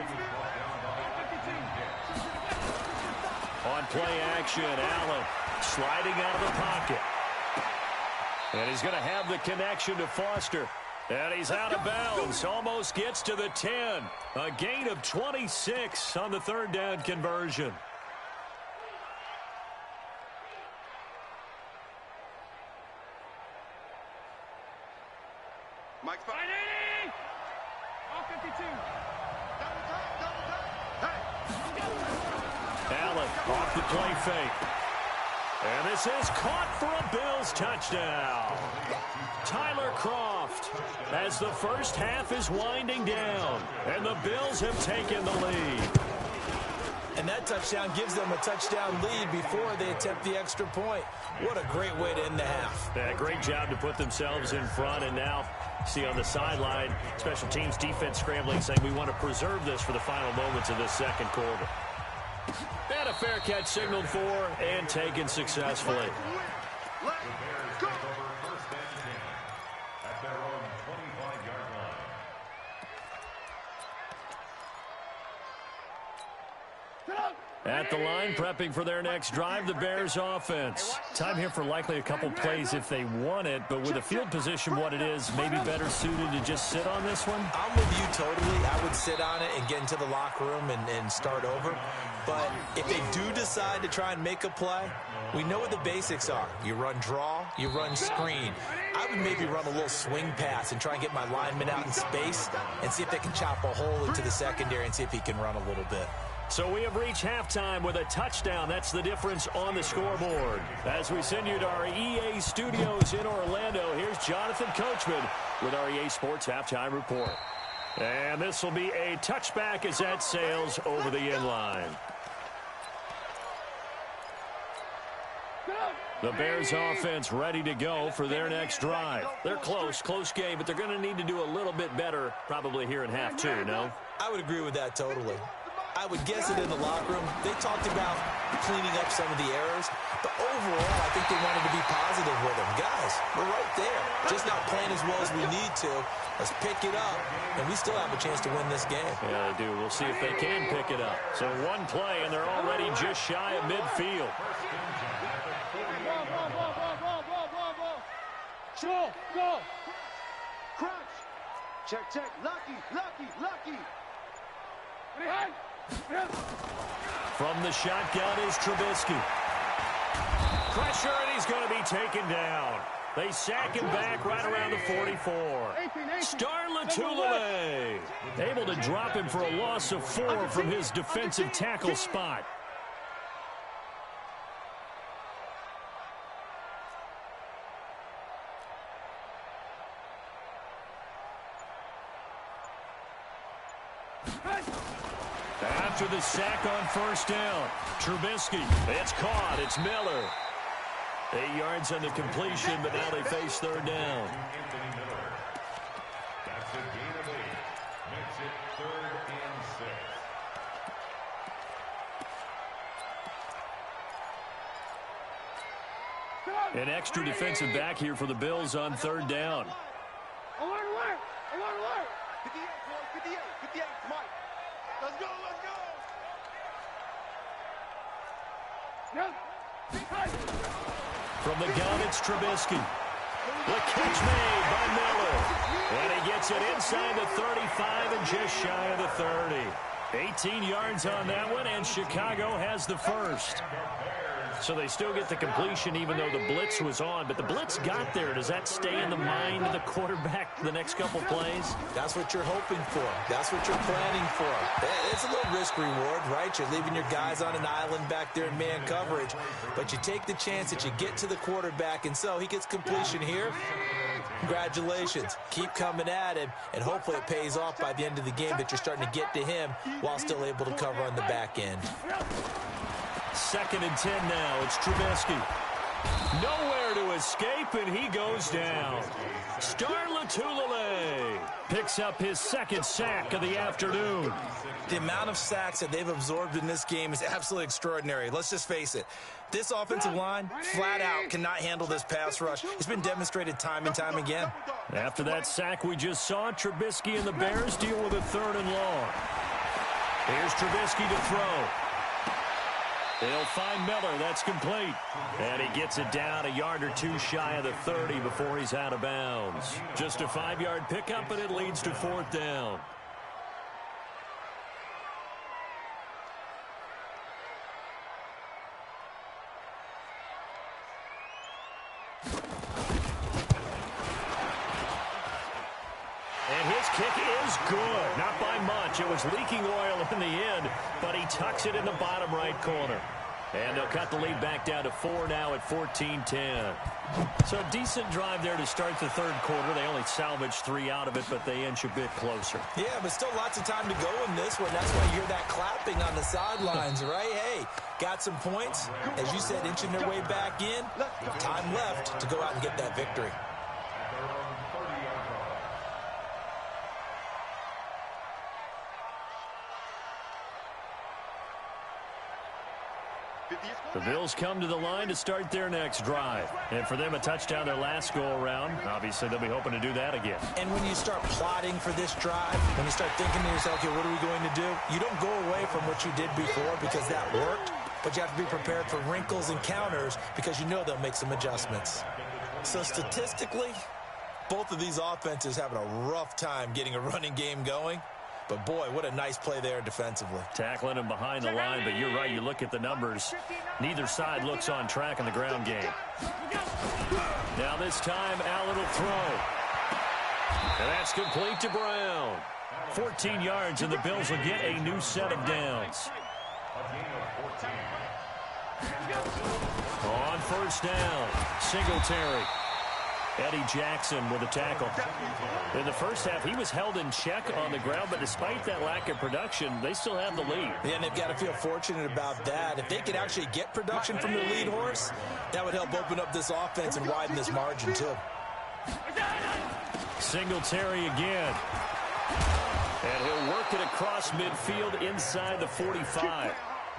On play action, Allen sliding out of the pocket. And he's going to have the connection to Foster. And he's out of bounds. Almost gets to the 10. A gain of 26 on the third down conversion. Mike fighting. All 52. Allen off the play fake. And this is caught for a Bills touchdown. Tyler Kroft as the first half is winding down. And the Bills have taken the lead. And that touchdown gives them a touchdown lead before they attempt the extra point. What a great way to end the half. Yeah, great job to put themselves in front. And now, see on the sideline, special teams defense scrambling, saying we want to preserve this for the final moments of this second quarter. And a fair catch signaled for and taken successfully. Bears take over first and 10 at their own 25-yard line. At the line, prepping for their next drive, the Bears offense. Time here for likely a couple plays if they want it, but with the field position what it is, maybe better suited to just sit on this one? I'm with you totally. I would sit on it and get into the locker room and start over. But if they do decide to try and make a play, we know what the basics are. You run draw, you run screen. I would maybe run a little swing pass and try and get my lineman out in space and see if they can chop a hole into the secondary and see if he can run a little bit. So we have reached halftime with a touchdown. That's the difference on the scoreboard. As we send you to our EA studios in Orlando, here's Jonathan Coachman with our EA Sports Halftime Report. And this will be a touchback as that sails over the inline. The Bears offense ready to go for their next drive. They're close game, but they're going to need to do a little bit better probably here in half two, no? I would agree with that totally. I would guess that in the locker room, they talked about cleaning up some of the errors, but overall, I think they wanted to be positive with them. Guys, we're right there. Just not playing as well as we need to. Let's pick it up, and we still have a chance to win this game. Yeah, they do. We'll see if they can pick it up. So one play, and they're already just shy of midfield. Show, go. Crunch. Check. Lucky. Behind. From the shotgun is Trubisky. Pressure, and he's going to be taken down. They sack him back right around the 44. Star Lotulelei able to drop him for a loss of 4 from his defensive tackle spot. After the sack on first down, Trubisky, it's caught, it's Miller. 8 yards on the completion, but now they face third down. Anthony Miller. That's a gain of 8. Makes it 3rd and 6. An extra defensive back here for the Bills on third down. Alert. 58, Mike. Let's go. Yep. From the gun, it's Trubisky. The catch made by Miller. And he gets it inside the 35 and just shy of the 30. 18 yards on that one, and Chicago has the first. So they still get the completion even though the blitz was on. But the blitz got there. Does that stay in the mind of the quarterback the next couple plays? That's what you're hoping for. That's what you're planning for. It's a little risk-reward, right? You're leaving your guys on an island back there in man coverage. But you take the chance that you get to the quarterback, and so he gets completion here. Congratulations. Keep coming at him, and hopefully it pays off by the end of the game that you're starting to get to him while still able to cover on the back end. 2nd and 10 now. It's Trubisky. Nowhere to escape, and he goes down. Star Lotulelei picks up his 2nd sack of the afternoon. The amount of sacks that they've absorbed in this game is absolutely extraordinary. Let's just face it. This offensive line, flat out, cannot handle this pass rush. It's been demonstrated time and time again. After that sack we just saw, Trubisky and the Bears deal with a 3rd and long. Here's Trubisky to throw. He'll find Miller. That's complete. And he gets it down a yard or two shy of the 30 before he's out of bounds. Just a 5-yard pickup, and it leads to 4th down. And his kick is good. Not by much. It was leaking oil in the end, but he tucks it in the bottom right corner. And they'll cut the lead back down to 4 now at 14-10. So a decent drive there to start the third quarter. They only salvaged 3 out of it, but they inch a bit closer. Yeah, but still lots of time to go in this one. That's why you hear that clapping on the sidelines, right? Hey, got some points. As you said, inching their way back in. Time left to go out and get that victory. The Bills come to the line to start their next drive. And for them, a touchdown their last go-around. Obviously, they'll be hoping to do that again. And when you start plotting for this drive, when you start thinking to yourself, okay, what are we going to do? You don't go away from what you did before because that worked, but you have to be prepared for wrinkles and counters because you know they'll make some adjustments. So statistically, both of these offenses having a rough time getting a running game going. But, boy, what a nice play there defensively. Tackling him behind the line, but you're right. You look at the numbers. Neither side looks on track in the ground game. Now this time, Allen will throw. And that's complete to Brown. 14 yards, and the Bills will get a new set of downs. On first down, Singletary. Eddie Jackson with a tackle. In the first half, he was held in check on the ground, but despite that lack of production, they still have the lead. Yeah, and they've got to feel fortunate about that. If they could actually get production from their lead horse, that would help open up this offense and widen this margin, too. Singletary again. And he'll work it across midfield inside the 45.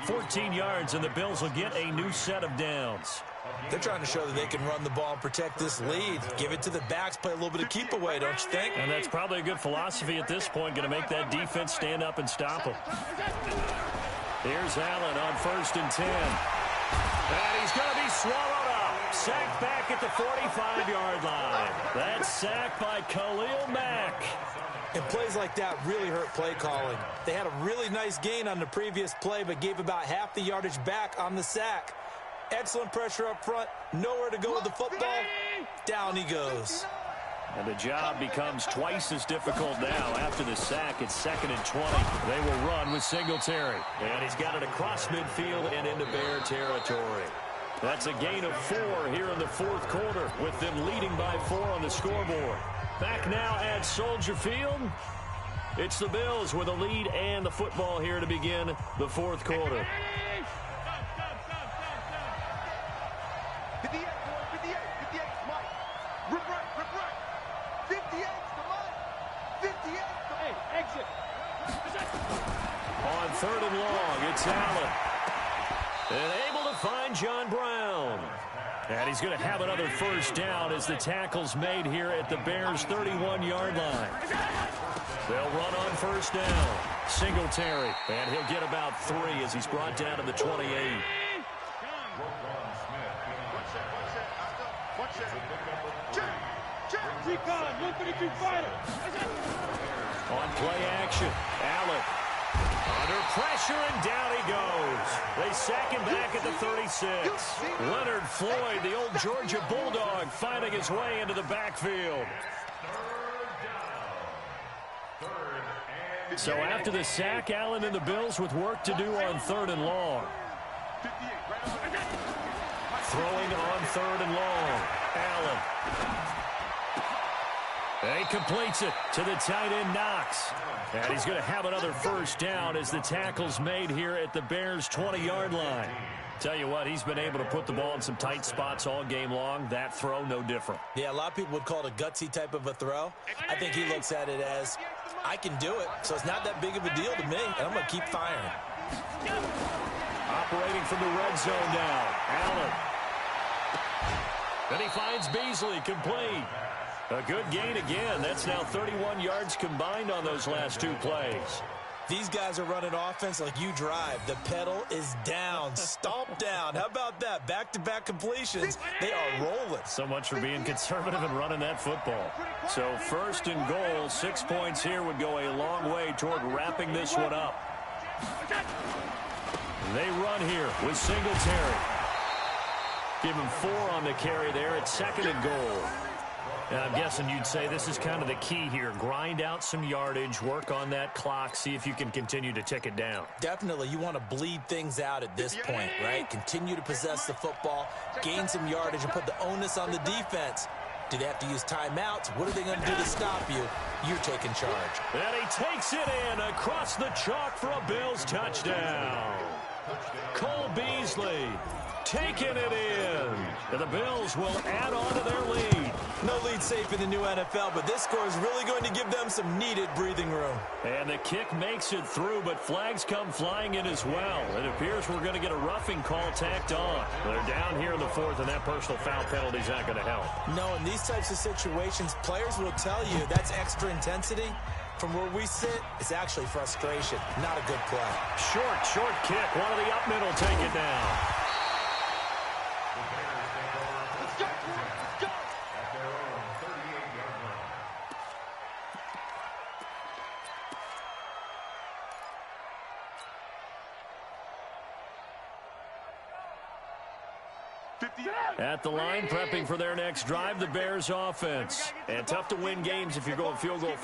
14 yards, and the Bills will get a new set of downs. They're trying to show that they can run the ball and protect this lead. Give it to the backs, play a little bit of keep away, don't you think? And that's probably a good philosophy at this point, going to make that defense stand up and stop them. Here's Allen on 1st and 10. And he's going to be swallowed up. Sacked back at the 45-yard line. That's sacked by Khalil Mack. And plays like that really hurt play calling. They had a really nice gain on the previous play, but gave about half the yardage back on the sack. Excellent pressure up front. Nowhere to go with the football. Down he goes. And the job becomes twice as difficult now after the sack. It's 2nd and 20. They will run with Singletary. And he's got it across midfield and into Bear territory. That's a gain of 4 here in the fourth quarter, with them leading by 4 on the scoreboard. Back now at Soldier Field. It's the Bills with a lead and the football here to begin the fourth quarter. 58, 58, 58, Mike. Rip right. 58, Mike. 58, hey, exit. On 3rd and long, it's Allen. And able to find John Brown. And he's going to have another first down as the tackle's made here at the Bears' 31-yard line. They'll run on first down. Singletary. And he'll get about 3 as he's brought down to the 28. On play action, Allen. Under pressure, and down he goes. They sack him back at the 36. Leonard Floyd, the old Georgia Bulldog, finding his way into the backfield. So after the sack, Allen and the Bills with work to do on 3rd and long. Throwing on 3rd and long. Allen. And he completes it to the tight end, Knox. And he's going to have another first down as the tackle's made here at the Bears' 20-yard line. Tell you what, he's been able to put the ball in some tight spots all game long. That throw, no different. Yeah, a lot of people would call it a gutsy type of a throw. I think he looks at it as, I can do it, so it's not that big of a deal to me, and I'm going to keep firing. Operating from the red zone now, Allen. Then he finds Beasley, complete. A good gain again. That's now 31 yards combined on those last 2 plays. These guys are running offense like you drive. The pedal is down, stomp down. How about that? Back-to-back completions. They are rolling. So much for being conservative and running that football. So first and goal, 6 points here would go a long way toward wrapping this one up. They run here with Singletary. Give him 4 on the carry there at second and goal. And I'm guessing you'd say this is kind of the key here. Grind out some yardage, work on that clock, see if you can continue to tick it down. Definitely, you want to bleed things out at this point, right? Continue to possess the football, gain some yardage, and put the onus on the defense. Do they have to use timeouts? What are they going to do to stop you? You're taking charge. And he takes it in across the chalk for a Bills touchdown. Cole Beasley taking it in. And the Bills will add on to their lead. No lead safe in the new NFL, but this score is really going to give them some needed breathing room. And the kick makes it through, but flags come flying in as well. It appears we're going to get a roughing call tacked on. They're down here in the fourth, and that personal foul penalty is not going to help. No, in these types of situations, players will tell you that's extra intensity. From where we sit, it's actually frustration, not a good play. Short kick. One of the up middle take it down. At the line, prepping for their next drive, the Bears offense. And tough to win games if you're going field goal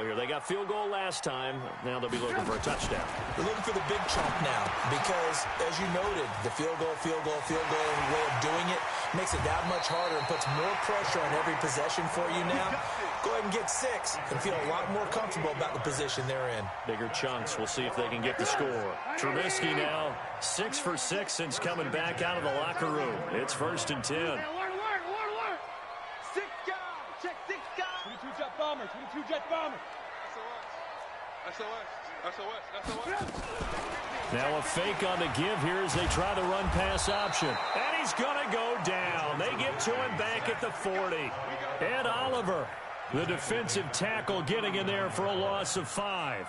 here. They got field goal last time. Now they'll be looking for a touchdown. They're looking for the big chunk now because, as you noted, the field goal way of doing it makes it that much harder and puts more pressure on every possession for you now. Go ahead and get 6 and feel a lot more comfortable about the position they're in. Bigger chunks. We'll see if they can get the score. Trubisky now 6 for 6 since coming back out of the locker room. It's first and 10. Alert. 6 guys. Check 6 guys. 22 jet bomber. 22 jet bomber. SOS. Now a fake on the give here as they try the run-pass option. And he's going to go down. They get to him back at the 40. Ed Oliver, the defensive tackle, getting in there for a loss of 5.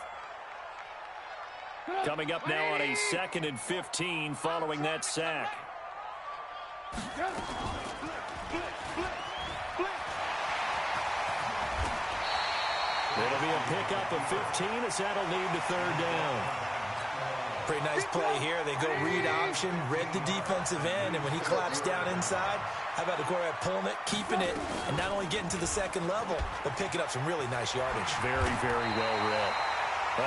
Coming up now on a 2nd and 15 following that sack. It'll be a pickup of 15 as that'll lead to 3rd down. Pretty nice play here. They go read option, read the defensive end, and when he collapsed down inside, how about the quarterback pulling it, keeping it, and not only getting to the 2nd level, but picking up some really nice yardage. Very, very well read.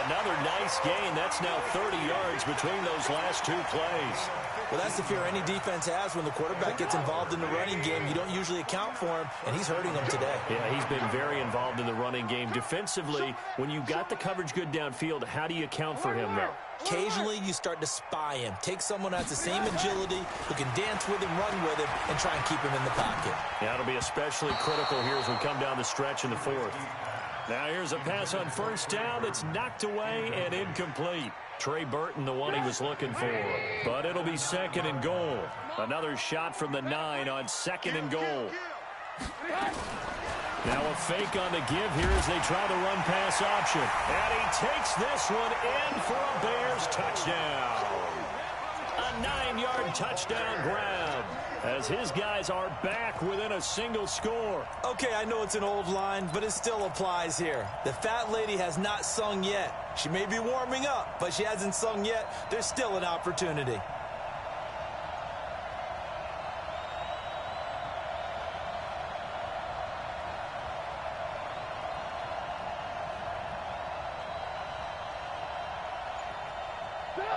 Another nice gain. That's now 30 yards between those last 2 plays. Well, that's the fear any defense has when the quarterback gets involved in the running game. You don't usually account for him, and he's hurting them today. Yeah, he's been very involved in the running game. Defensively, when you got the coverage good downfield, how do you account for him, though? Occasionally, you start to spy him. Take someone who has the same agility, who can dance with him, run with him, and try and keep him in the pocket. Yeah, it'll be especially critical here as we come down the stretch in the 4th. Now here's a pass on first down that's knocked away and incomplete. Trey Burton, the one he was looking for. But it'll be 2nd and goal. Another shot from the 9 on 2nd and goal. Now a fake on the give here as they try the run-pass option. And he takes this one in for a Bears touchdown. A 9-yard touchdown grab as his guys are back within a single score. Okay, I know it's an old line, but it still applies here. The fat lady has not sung yet. She may be warming up, but she hasn't sung yet. There's still an opportunity.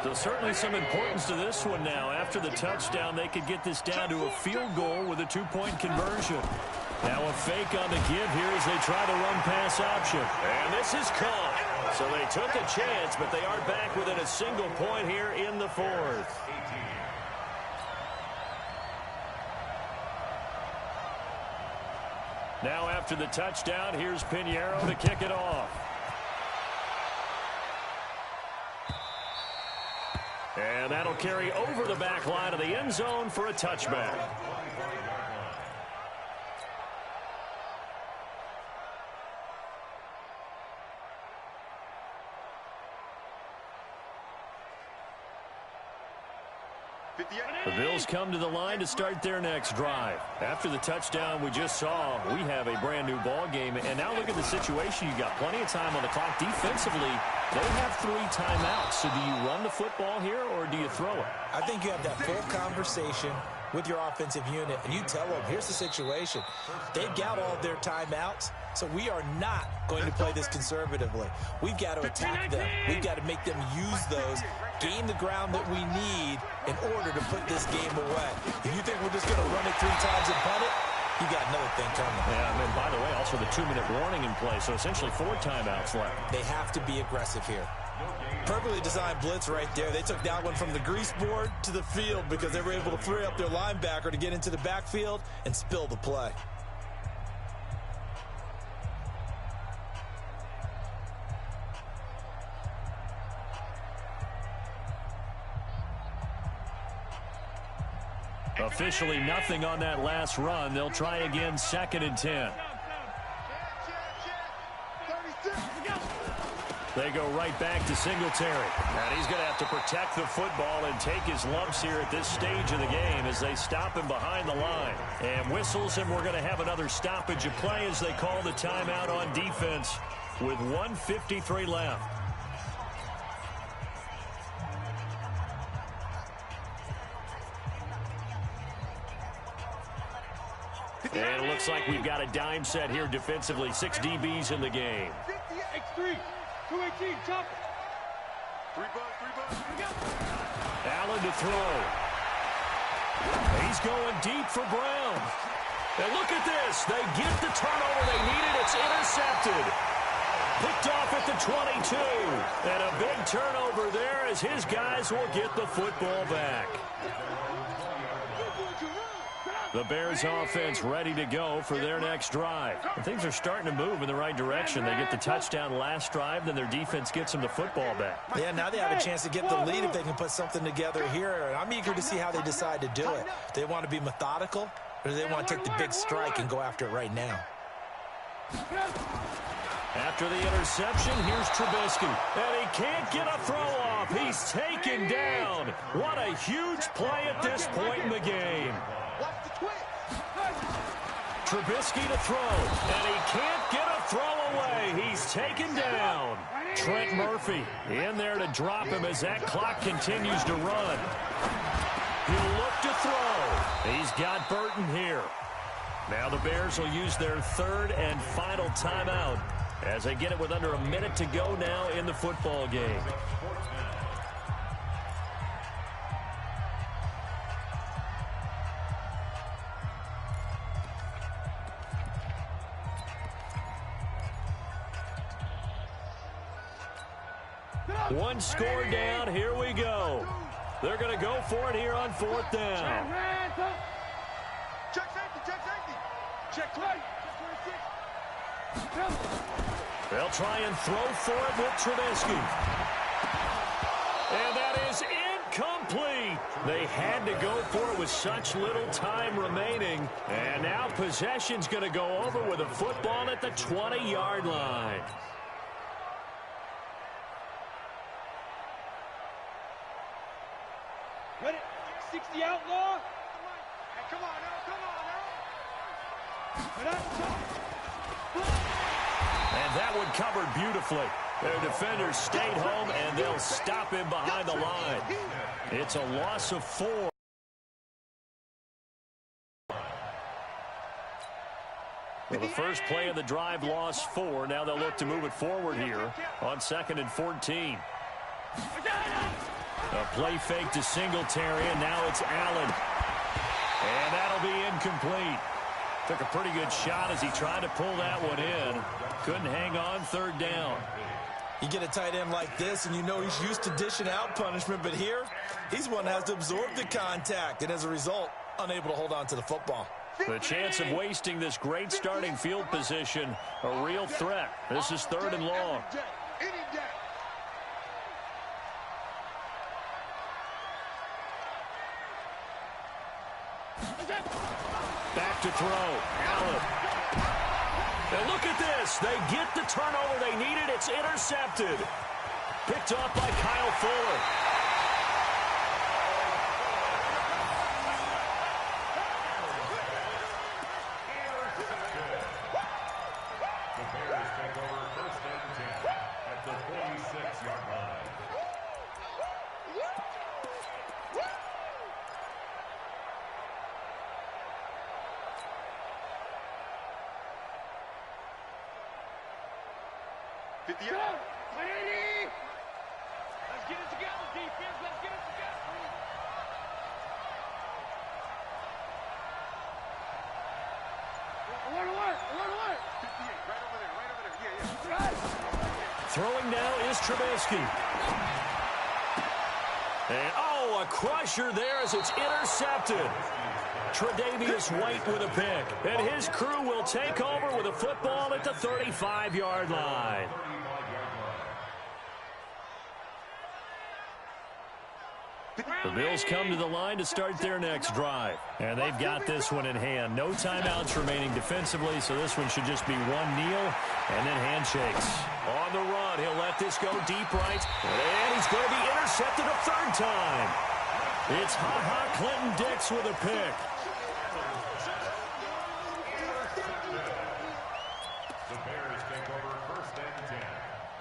So certainly some importance to this one now. After the touchdown, they could get this down to a field goal with a 2-point conversion. Now a fake on the give here as they try the run-pass option. And this is caught. So they took a chance, but they are back within a single point here in the 4th. Now after the touchdown, here's Pinheiro to kick it off. And that'll carry over the back line of the end zone for a touchback. The Bills come to the line to start their next drive. After the touchdown we just saw, we have a brand new ball game. And now look at the situation. You got plenty of time on the clock. Defensively, they have 3 timeouts. So do you run the football here or do you throw it? I think you have that full conversation with your offensive unit, and you tell them, here's the situation. They've got all their timeouts, so we are not going to play this conservatively. We've got to attack them. We've got to make them use those, gain the ground that we need in order to put this game away. If you think we're just going to run it 3 times and punt it, you got another thing coming. Yeah, and then, by the way, also the 2-minute warning in play, so essentially 4 timeouts left. They have to be aggressive here. Perfectly designed blitz right there. They took that one from the grease board to the field because they were able to free up their linebacker to get into the backfield and spill the play. Officially nothing on that last run. They'll try again, 2nd and 10. They go right back to Singletary. And he's going to have to protect the football and take his lumps here at this stage of the game as they stop him behind the line. And whistles, and we're going to have another stoppage of play as they call the timeout on defense with 1:53 left. And it looks like we've got a dime set here defensively. 6 DBs in the game. X3, 218, chop. 3 bucks. Allen to throw. He's going deep for Brown. And look at this. They get the turnover they needed. It's intercepted. Picked off at the 22. And a big turnover there as his guys will get the football back. The Bears offense ready to go for their next drive. And things are starting to move in the right direction. They get the touchdown last drive, then their defense gets them the football back. Yeah, now they have a chance to get the lead if they can put something together here. And I'm eager to see how they decide to do it. They want to be methodical, or do they want to take the big strike and go after it right now? After the interception, here's Trubisky. And he can't get a throw off. He's taken down. What a huge play at this point in the game. Trubisky to throw, and he can't get a throw away. He's taken down. Trent Murphy in there to drop him as that clock continues to run. He'll look to throw. He's got Burton here. Now the Bears will use their 3rd and final timeout as they get it with under a minute to go now in the football game. One score down. Here we go. They're going to go for it here on 4th down. Check safety. Check right. They'll try and throw for it with Trubisky. And that is incomplete. They had to go for it with such little time remaining. And now possession's going to go over with a football at the 20-yard line. Ready? 60 outlaw. Hey, come on now. And that one covered beautifully. Their defenders stayed home, and they'll stop him behind the line. It's a loss of 4. Well, the first play of the drive lost 4. Now they'll look to move it forward here on 2nd and 14. A play fake to Singletary, and now it's Allen. And that'll be incomplete. Took a pretty good shot as he tried to pull that one in. Couldn't hang on 3rd down. You get a tight end like this, and you know he's used to dishing out punishment, but here, he's one that has to absorb the contact, and as a result, unable to hold on to the football. The chance of wasting this great starting field position, a real threat. This is 3rd and long. Any day. Back to throw. Allen. And look at this. They get the turnover they needed. It's intercepted. Picked off by Kyle Fuller. 50 Go! yards. 180! Let's get it together, defense. Let's get it together. Alert! 58, right over there. Yeah. Throwing now is Trubisky. And, oh, a crusher there as it's intercepted. Tre'Davious White with a pick. And his crew will take over with a football at the 35-yard line. The Bills come to the line to start their next drive. And they've got this one in hand. No timeouts remaining defensively, so this one should just be one kneel and then handshakes. On the run, he'll let this go deep right. And he's going to be intercepted a third time. It's Ha-Ha Clinton Dix with a pick. The Bears take over 1st and 10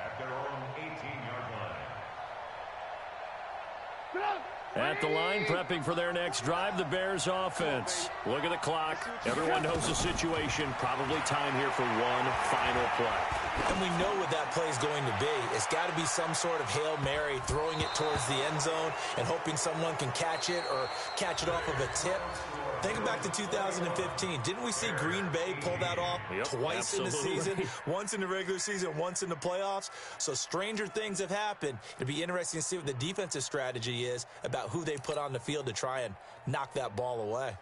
at their own 18-yard line. At the line, prepping for their next drive, the Bears offense. Look at the clock. Everyone knows the situation. Probably time here for one final play. And we know what that play is going to be. It's got to be some sort of Hail Mary, throwing it towards the end zone and hoping someone can catch it or catch it off of a tip. Think back to 2015. Didn't we see Green Bay pull that off twice in the season? Once in the regular season, once in the playoffs. So stranger things have happened. It'll be interesting to see what the defensive strategy is about who they put on the field to try and knock that ball away.